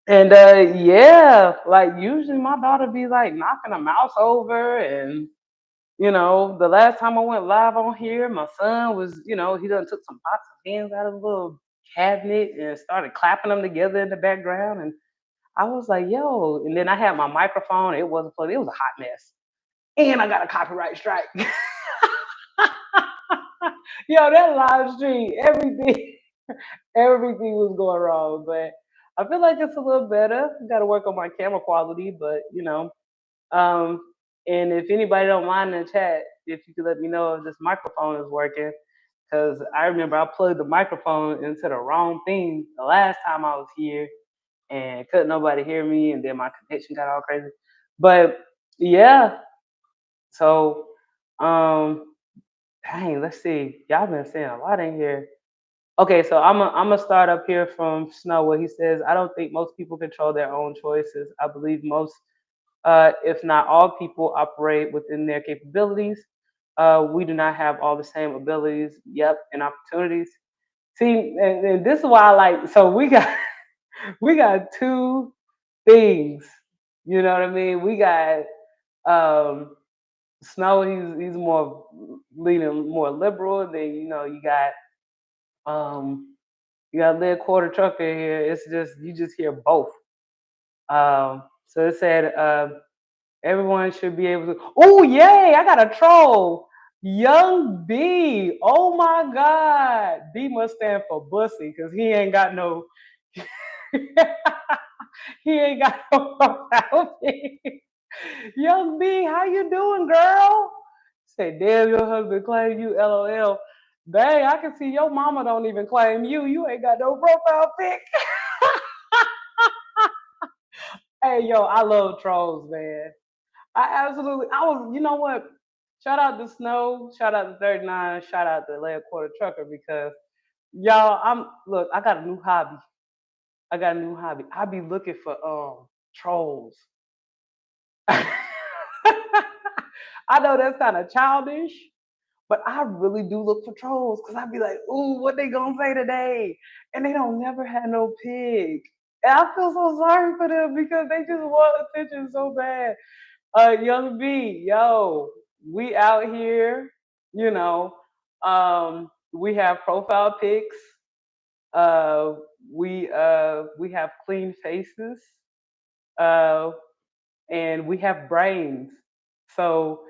And yeah, like usually my daughter be like knocking a mouse over, and the last time I went live on here, my son was, he done took some pots of pans out of the little cabinet and started clapping them together in the background, and I was like, yo, and then I had my microphone, it wasn't plugged, it was a hot mess, and I got a copyright strike. Yo, that live stream, everything was going wrong, but I feel like it's a little better. Got to work on my camera quality, but um, and if anybody don't mind in the chat, if you could let me know if this microphone is working, because I remember I plugged the microphone into the wrong thing the last time I was here, and couldn't nobody hear me, and then my connection got all crazy. But yeah, so dang, let's see. Y'all been saying a lot in here. Okay, so I'm gonna start up here from Snow, where he says, I don't think most people control their own choices. I believe most, if not all people, operate within their capabilities. We do not have all the same abilities, and opportunities. See, and this is why I like. So we got we got two things. You know what I mean? We got Snow. He's more leaning more liberal. Then you got Lead Quarter Trucker here. It's just you just hear both. So it said everyone should be able to. Oh yay! I got a troll. Young B. Oh my God. B must stand for Bussy because he ain't got no. He ain't got no profile pic. Young B, how you doing, girl? Say, damn, your husband claimed you, LOL. Dang, I can see your mama don't even claim you. You ain't got no profile pic. Hey, yo, I love trolls, man. I was, you know what? Shout out to Snow, shout out to 39, shout out to Lead Quarter Trucker, because y'all, I got a new hobby. I be looking for trolls. I know that's kind of childish, but I really do look for trolls because I'd be like, ooh, what they gonna say today? And they don't never have no pig. And I feel so sorry for them because they just want attention so bad. Young B, yo, we out here, you know. We have profile pics. Uh, we have clean faces. Uh, and we have brains. So,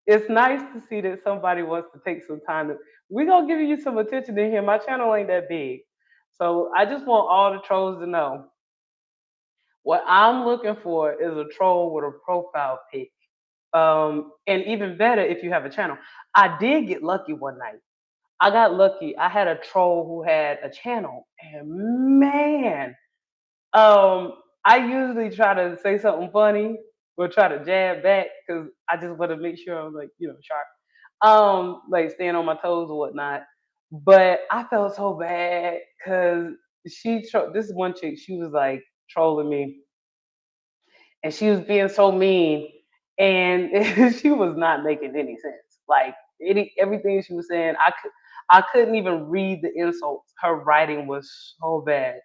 it's nice to see that somebody wants to take some time to. We're gonna give you some attention in here. My channel ain't that big, so I just want all the trolls to know what I'm looking for is a troll with a profile pic. And even better if you have a channel. I did get lucky one night. I got lucky. I had a troll who had a channel, and man, um, I usually try to say something funny or try to jab back because I just want to make sure I'm like, sharp. Like staying on my toes or whatnot. But I felt so bad because this one chick, she was like trolling me and she was being so mean and she was not making any sense. Like everything she was saying, I couldn't even read the insults. Her writing was so bad.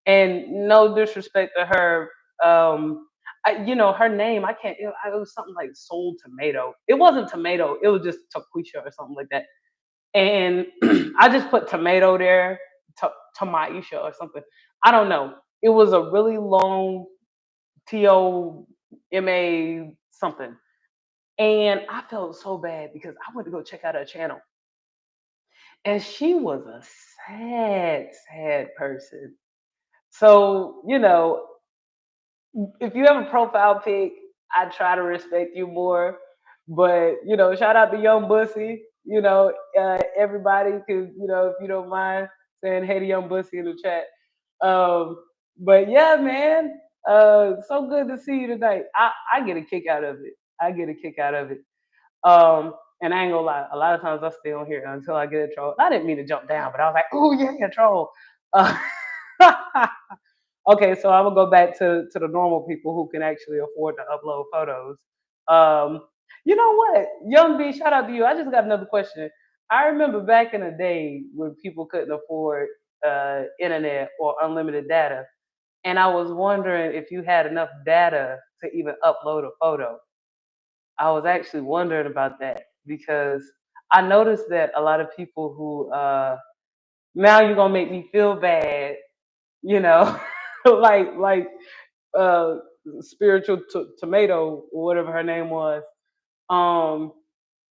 And no disrespect to her, her name, I can't, it was something like Soul Tomato. It wasn't Tomato, it was just Taquisha or something like that. And I just put tomato there, Tamaisha or something. I don't know. It was a really long TOMA something. And I felt so bad because I went to go check out her channel. And she was a sad, sad person. So, if you have a profile pic, I try to respect you more. But, shout out to Young Bussy. Everybody could, if you don't mind saying hey to Young Bussy in the chat. But yeah, man, so good to see you tonight. I get a kick out of it. I get a kick out of it. And I ain't gonna lie, a lot of times I stay on here until I get a troll. I didn't mean to jump down, but I was like, oh yeah, troll. Okay, so I'm gonna go back to the normal people who can actually afford to upload photos. You know what, Young B, shout out to you. I just got another question. I remember back in the day when people couldn't afford internet or unlimited data, and I was wondering if you had enough data to even upload a photo. I was actually wondering about that because I noticed that a lot of people who now you're gonna make me feel bad, you know, like uh spiritual tomato or whatever her name was. Um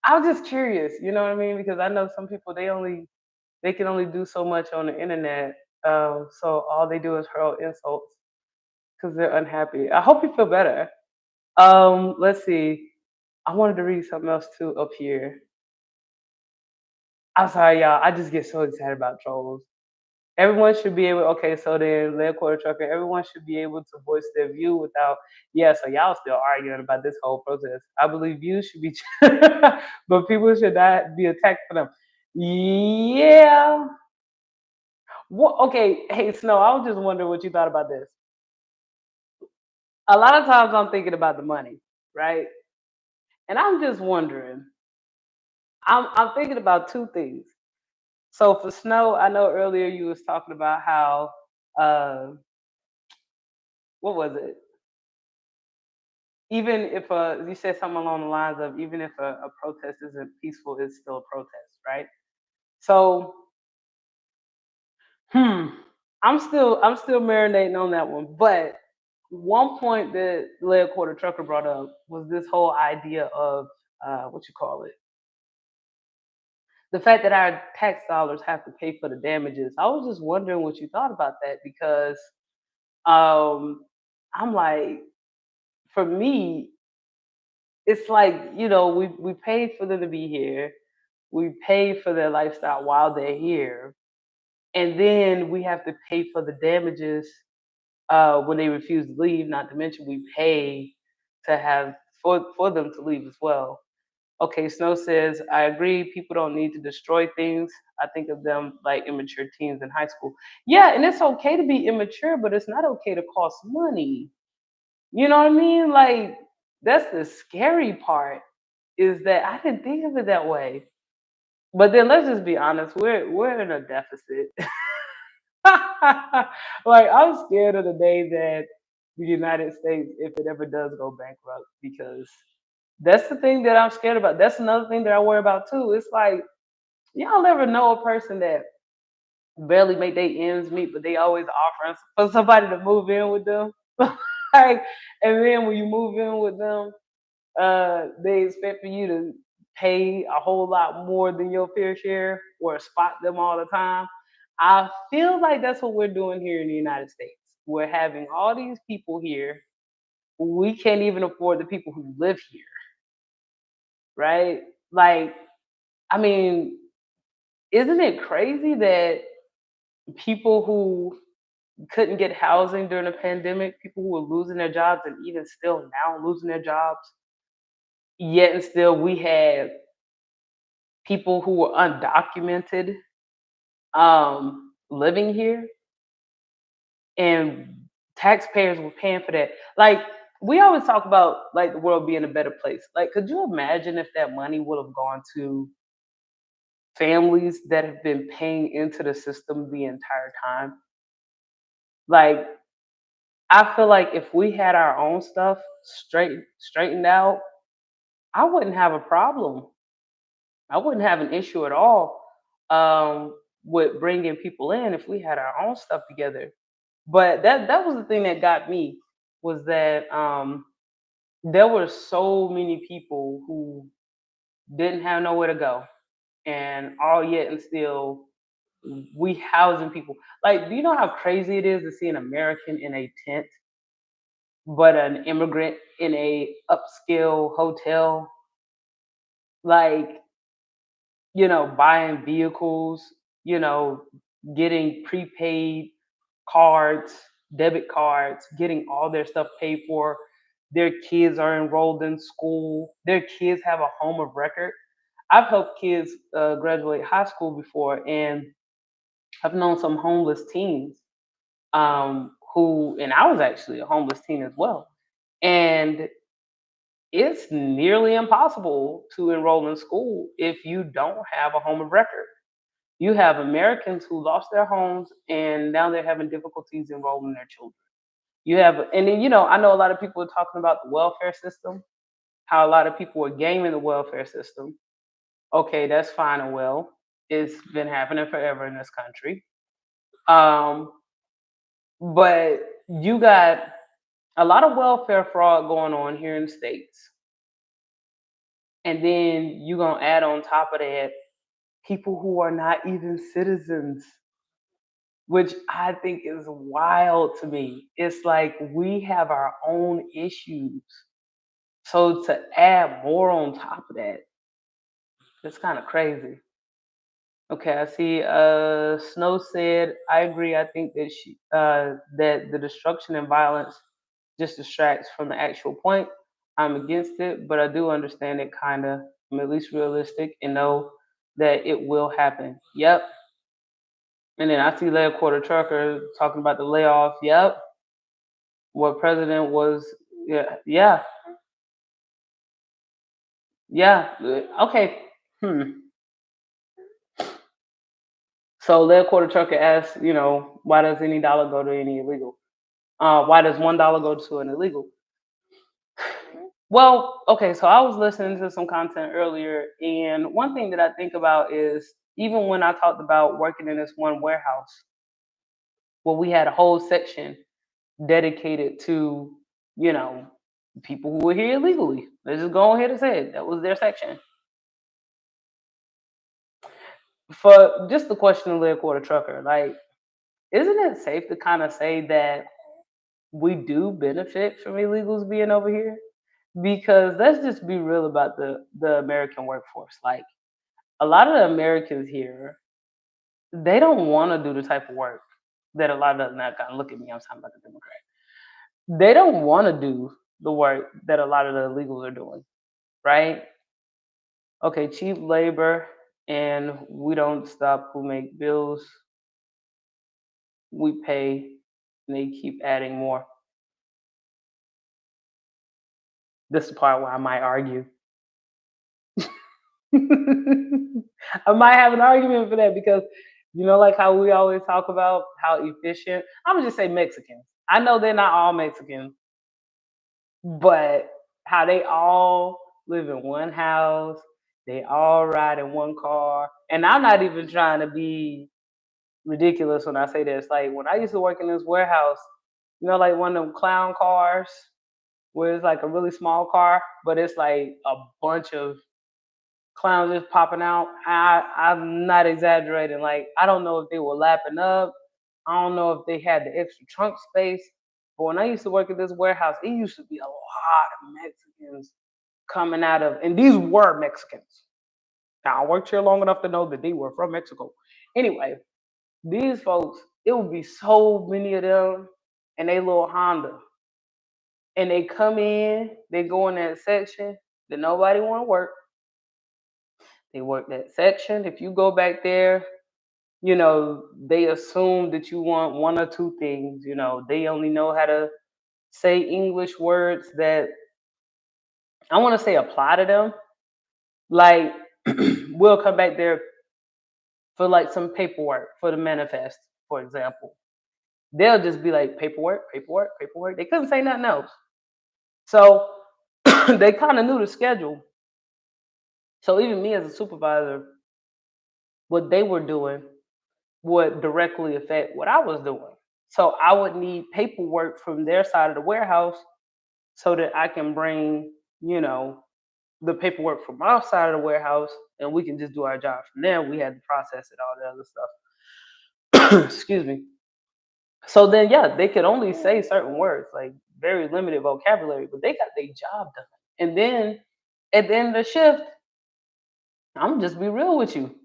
I was just curious, you know what I mean? Because I know some people they can only do so much on the internet. So all they do is hurl insults because they're unhappy. I hope you feel better. Let's see. I wanted to read something else too up here. I'm sorry, y'all. I just get so excited about trolls. Everyone should be able. Okay, so then, Lead Quarter Trucker. Everyone should be able to voice their view without. Yeah, so y'all still arguing about this whole protest. I believe views should be, but people should not be attacked for them. Yeah. What? Okay. Hey, Snow. I was just wondering what you thought about this. A lot of times I'm thinking about the money, right? And I'm just wondering. I'm thinking about two things. So for Snow, I know earlier you was talking about how what was it? Even if you said something along the lines of even if a protest isn't peaceful, it's still a protest, right? So I'm still marinating on that one. But one point that Lead Quarter Trucker brought up was this whole idea of what you call it, the fact that our tax dollars have to pay for the damages. I was just wondering what you thought about that because I'm like, for me, it's like, we paid for them to be here. We pay for their lifestyle while they're here. And then we have to pay for the damages when they refuse to leave, not to mention we pay to have for them to leave as well. Okay, Snow says, I agree. People don't need to destroy things. I think of them like immature teens in high school. Yeah, and it's okay to be immature, but it's not okay to cost money. You know what I mean? Like, that's the scary part is that I didn't think of it that way. But then let's just be honest, we're in a deficit. Like, I'm scared of the day that the United States, if it ever does go bankrupt, because that's the thing that I'm scared about. That's another thing that I worry about too. It's like, y'all ever know a person that barely make their ends meet, but they always offering for somebody to move in with them? Like, and then when you move in with them, they expect for you to pay a whole lot more than your fair share or spot them all the time. I feel like that's what we're doing here in the United States. We're having all these people here. We can't even afford the people who live here, right? Like, I mean, isn't it crazy that people who couldn't get housing during the pandemic, people who were losing their jobs and even still now losing their jobs, yet and still we had people who were undocumented living here and taxpayers were paying for that. Like, we always talk about like the world being a better place. Like, could you imagine if that money would have gone to families that have been paying into the system the entire time. Like, I feel like if we had our own stuff straightened out, I wouldn't have a problem. I wouldn't have an issue at all with bringing people in if we had our own stuff together. But that was the thing that got me, was that there were so many people who didn't have nowhere to go, and all yet and still we housing people. Like, do you know how crazy it is to see an American in a tent, but an immigrant in a upscale hotel? Like, buying vehicles, you know, getting prepaid cards, debit cards, getting all their stuff paid for. Their kids are enrolled in school. Their kids have a home of record. I've helped kids graduate high school before, and I've known some homeless teens and I was actually a homeless teen as well. And it's nearly impossible to enroll in school if you don't have a home of record. You have Americans who lost their homes and now they're having difficulties enrolling their children. You have, and then, I know a lot of people are talking about the welfare system, how a lot of people are gaming the welfare system. Okay, that's fine and well. It's been happening forever in this country. Um, but you got a lot of welfare fraud going on here in the States. And then you're going to add on top of that people who are not even citizens, which I think is wild to me. It's like we have our own issues. So to add more on top of that, it's kind of crazy. Okay, I see Snow said, I agree. I think that the destruction and violence just distracts from the actual point. I'm against it, but I do understand it kind of. I'm at least realistic and know that it will happen. Yep. And then I see Lead Quarter Trucker talking about the layoff. Yep. What president was, yeah, yeah, yeah. Okay. So Lead Quarter Trucker asks, why does any dollar go to any illegal? Why does $1 go to an illegal? Well, okay, so I was listening to some content earlier, and one thing that I think about is even when I talked about working in this one warehouse, well, we had a whole section dedicated to, you know, people who were here illegally. Let's just go ahead and say it. That was their section. For just the question of Lead Quarter Trucker, like, isn't it safe to kind of say that we do benefit from illegals being over here? Because let's just be real about the American workforce. Like, a lot of the Americans here, they don't want to do the type of work that a lot of, not kind of look at me, I'm talking about the Democrat. They don't want to do the work that a lot of the illegals are doing, right? Okay, cheap labor, and we don't stop who make bills. We pay, and they keep adding more. This is the part where I might argue. I might have an argument for that because, like how we always talk about how efficient, I'm gonna just say Mexicans. I know they're not all Mexicans, but how they all live in one house, they all ride in one car. And I'm not even trying to be ridiculous when I say this. Like, when I used to work in this warehouse, like one of them clown cars where it's like a really small car, but it's like a bunch of clowns just popping out. I'm not exaggerating. Like, I don't know if they were lapping up. I don't know if they had the extra trunk space. But when I used to work at this warehouse, it used to be a lot of Mexicans coming out of, and these were Mexicans. Now, I worked here long enough to know that they were from Mexico. Anyway, these folks, it would be so many of them and they little Honda. And they come in, they go in that section that nobody want to work. They work that section. If you go back there, they assume that you want one or two things. They only know how to say English words that I want to say apply to them. Like, we'll come back there for like some paperwork for the manifest, for example. They'll just be like paperwork, paperwork, paperwork. They couldn't say nothing else. So they kind of knew the schedule. So even me as a supervisor, what they were doing would directly affect what I was doing. So I would need paperwork from their side of the warehouse so that I can bring, you know, the paperwork from our side of the warehouse and we can just do our job from there. We had to process it, all the other stuff. Excuse me. So then, yeah, they could only say certain words, like very limited vocabulary, but they got their job done. And then at the end of the shift, I'm just be real with you.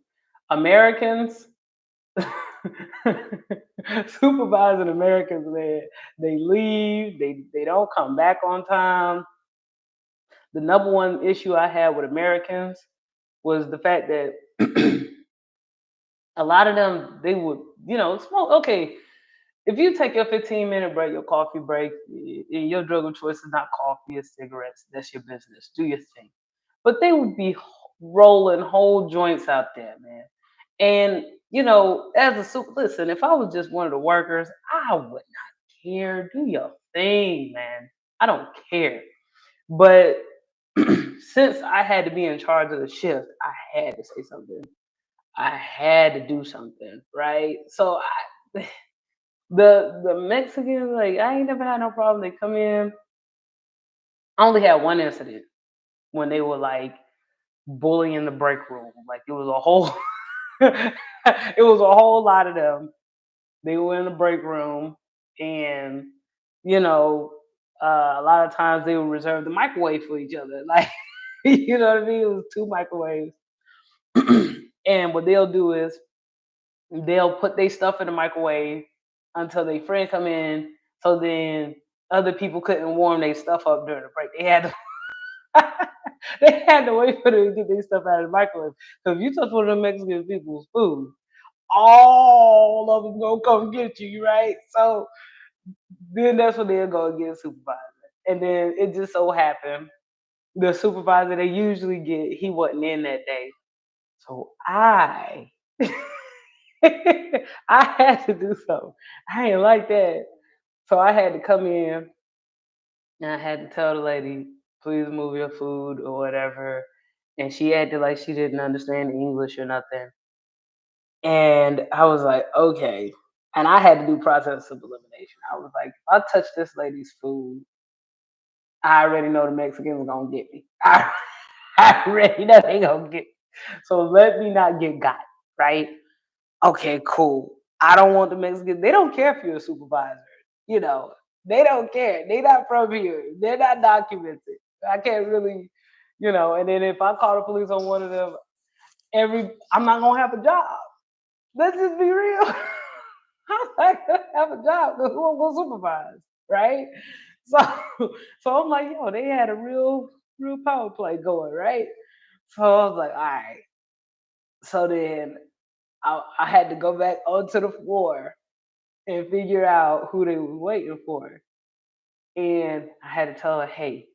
Americans, supervising Americans, man, they leave, they don't come back on time. The number one issue I had with Americans was the fact that a lot of them, they would, smoke. Okay, if you take your 15-minute break, your coffee break, and your drug of choice is not coffee, it's cigarettes, that's your business. Do your thing. But they would be rolling whole joints out there, man. And, as a super, listen, if I was just one of the workers, I would not care. Do your thing, man. I don't care. But since I had to be in charge of the shift, I had to say something. I had to do something, right? So the Mexicans, like, I ain't never had no problem. They come in. I only had one incident when they were like bullying the break room. Like it was a whole it was a whole lot of them. They were in the break room and you know, a lot of times they would reserve the microwave for each other. Like, you know what I mean? It was two microwaves. And what they'll do is they'll put their stuff in the microwave until their friend come in. So then other people couldn't warm their stuff up during the break. They had to they had to wait for them to get their stuff out of the microwave. Because if you touch one of them Mexican people's food, all of them gonna come get you, right? So then that's when they'll go and get a supervisor. And then it just so happened the supervisor they usually get, he wasn't in that day. So I I had to do something. I ain't like that. So I had to come in and I had to tell the lady, please move your food or whatever. And she acted like she didn't understand English or nothing. And I was like, okay. And I had to do process of elimination. I was like, if I touch this lady's food, I already know the Mexicans are gonna get me. I already know they gonna get me. So let me not get got, right? Okay, cool. I don't want the Mexicans. They don't care if you're a supervisor. You know, they don't care. They not from here. They're not documented. I can't really, and then if I call the police on one of them, I'm not gonna have a job. Let's just be real. I'm not gonna have a job because who I'm gonna supervise, right? So, so I'm like, yo, they had a real power play going, right? So I was like, all right. So then I had to go back onto the floor and figure out who they were waiting for. And I had to tell her, hey,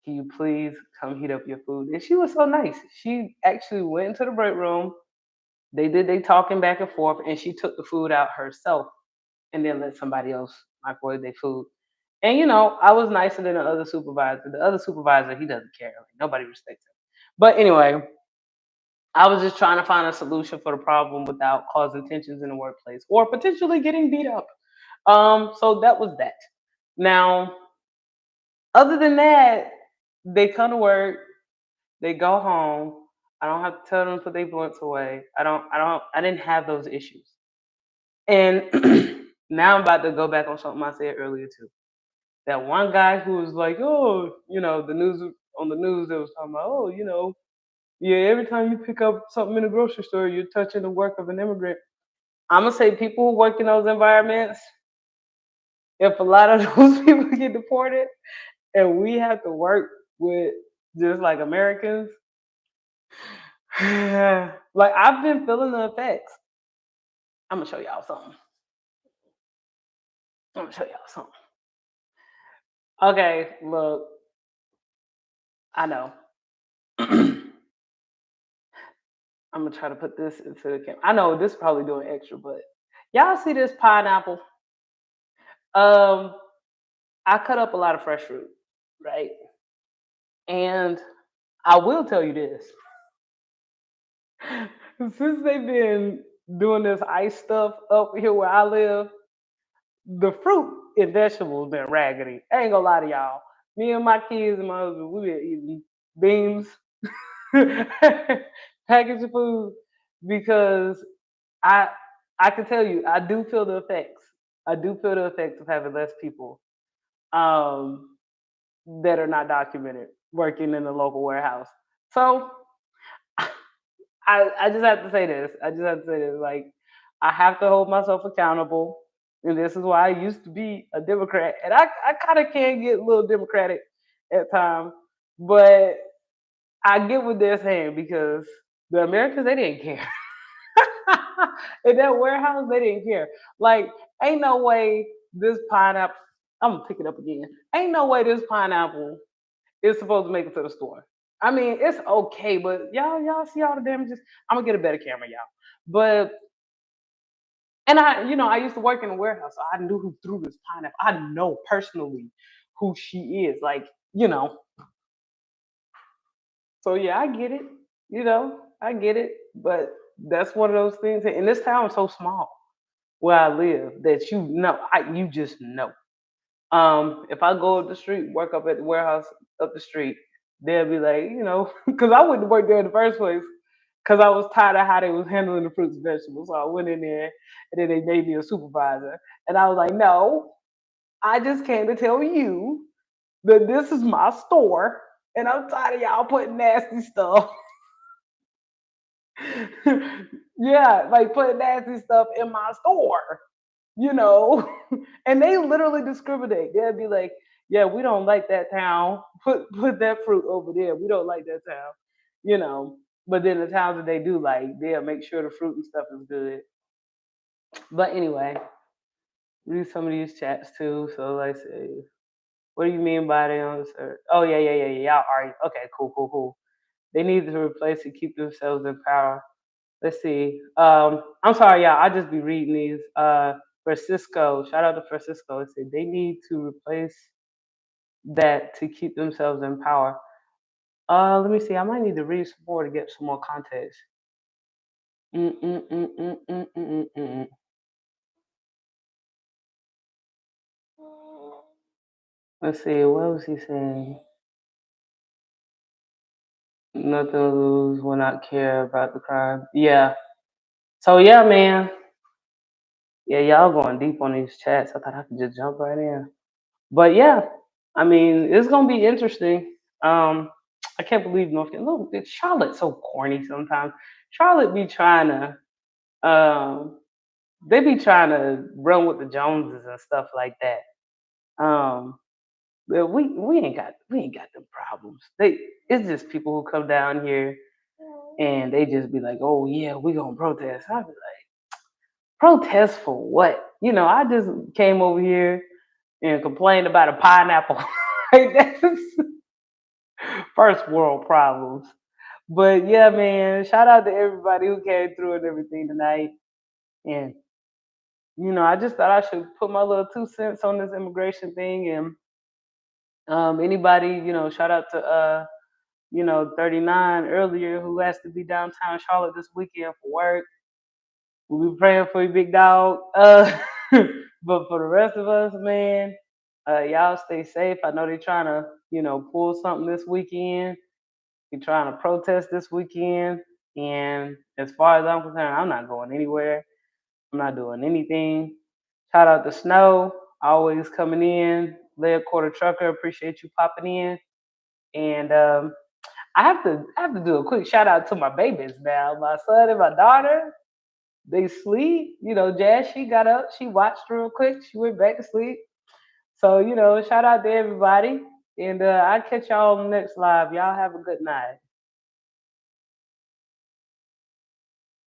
can you please come heat up your food? And she was so nice. She actually went into the break room. They did they talking back and forth, and she took the food out herself and then let somebody else microwave their food. And I was nicer than the other supervisor. The other supervisor, he doesn't care. Like, nobody respects him. But anyway, I was just trying to find a solution for the problem without causing tensions in the workplace or potentially getting beat up. So that was that. Now, other than that, they come to work, they go home. I don't have to tell them to put their blunts away. I didn't have those issues. And now I'm about to go back on something I said earlier too. That one guy who was like, oh, the news on the news that was talking about, oh, yeah, every time you pick up something in the grocery store, you're touching the work of an immigrant. I'm gonna say people who work in those environments, if a lot of those people get deported and we have to work with just like Americans, like I've been feeling the effects. I'm gonna show y'all something. I'm gonna show y'all something. Okay, look, I know. I'm gonna try to put this into the camera. I know this is probably doing extra, but y'all see this pineapple? Um, I cut up a lot of fresh fruit, right? And I will tell you this. Since they've been doing this ice stuff up here where I live, the fruit and vegetables been raggedy. I ain't gonna lie to y'all. Me and my kids and my husband, we been eating beans, packaged food, because I I can tell you, I do feel the effects. I do feel the effects of having less people um, that are not documented working in the local warehouse. So I just have to say this. I just have to say this. Like, I have to hold myself accountable. And this is why I used to be a Democrat. And I kind of can get a little Democratic at times. But I get what they're saying because the Americans, they didn't care. In that warehouse, they didn't care. Like, ain't no way this pineapple, I'm gonna pick it up again. Ain't no way this pineapple is supposed to make it to the store. I mean, it's okay, but y'all see all the damages. I'm gonna get a better camera, y'all. But and I used to work in a warehouse, so I knew who threw this pineapple. I know personally who she is. Like, you know. So yeah, I get it. I get it. But that's one of those things. And this town is so small where I live that you just know. If I go up the street, work up at the warehouse up the street, they'll be like, because I wouldn't work there in the first place because I was tired of how they was handling the fruits and vegetables. So I went in there and then they made me a supervisor. And I was like, no, I just came to tell you that this is my store and I'm tired of y'all putting nasty stuff. Yeah, like putting nasty stuff in my store. you know, and they literally discriminate. They'll be like, "Yeah, we don't like that town. Put that fruit over there. We don't like that town." You know, but then the towns that they do like, they'll make sure the fruit and stuff is good. But anyway, read some of these chats too. So like, say, what do you mean by they on the server? Oh yeah. Y'all are okay. Cool. They need to replace to keep themselves in power. Let's see. I'm sorry, y'all. I just be reading these. Francisco, shout out to Francisco. It said they need to replace that to keep themselves in power. Let me see. I might need to read some more to get some more context. Mm, mm, mm, mm, mm, mm, mm, mm. Let's see. What was he saying? Nothing to lose, will not care about the crime. Yeah. So yeah, man. Yeah, y'all going deep on these chats. I thought I could just jump right in. But yeah, I mean, it's gonna be interesting. I can't believe North Carolina. Look, Charlotte's so corny sometimes. Charlotte be trying to, they be trying to run with the Joneses and stuff like that. But we ain't got them problems. It's just people who come down here and they just be like, oh yeah, we gonna protest. I be like, protest for what? I just came over here and complained about a pineapple. Like, that's first world problems. But yeah, man, shout out to everybody who came through and everything tonight. And I just thought I should put my little 2 cents on this immigration thing. And anybody, shout out to 39 earlier who has to be downtown Charlotte this weekend for work. We'll be praying for you, big dog. But for the rest of us, man, y'all stay safe. I know they're trying to, pull something this weekend. They're trying to protest this weekend. And as far as I'm concerned, I'm not going anywhere. I'm not doing anything. Shout out to Snow, always coming in. Lead Quarter Trucker, appreciate you popping in. And I have to do a quick shout out to my babies now. My son and my daughter, they sleep. Jazz, she got up, she watched real quick, she went back to sleep. So, shout out to everybody. And I'll catch y'all on the next live. Y'all have a good night.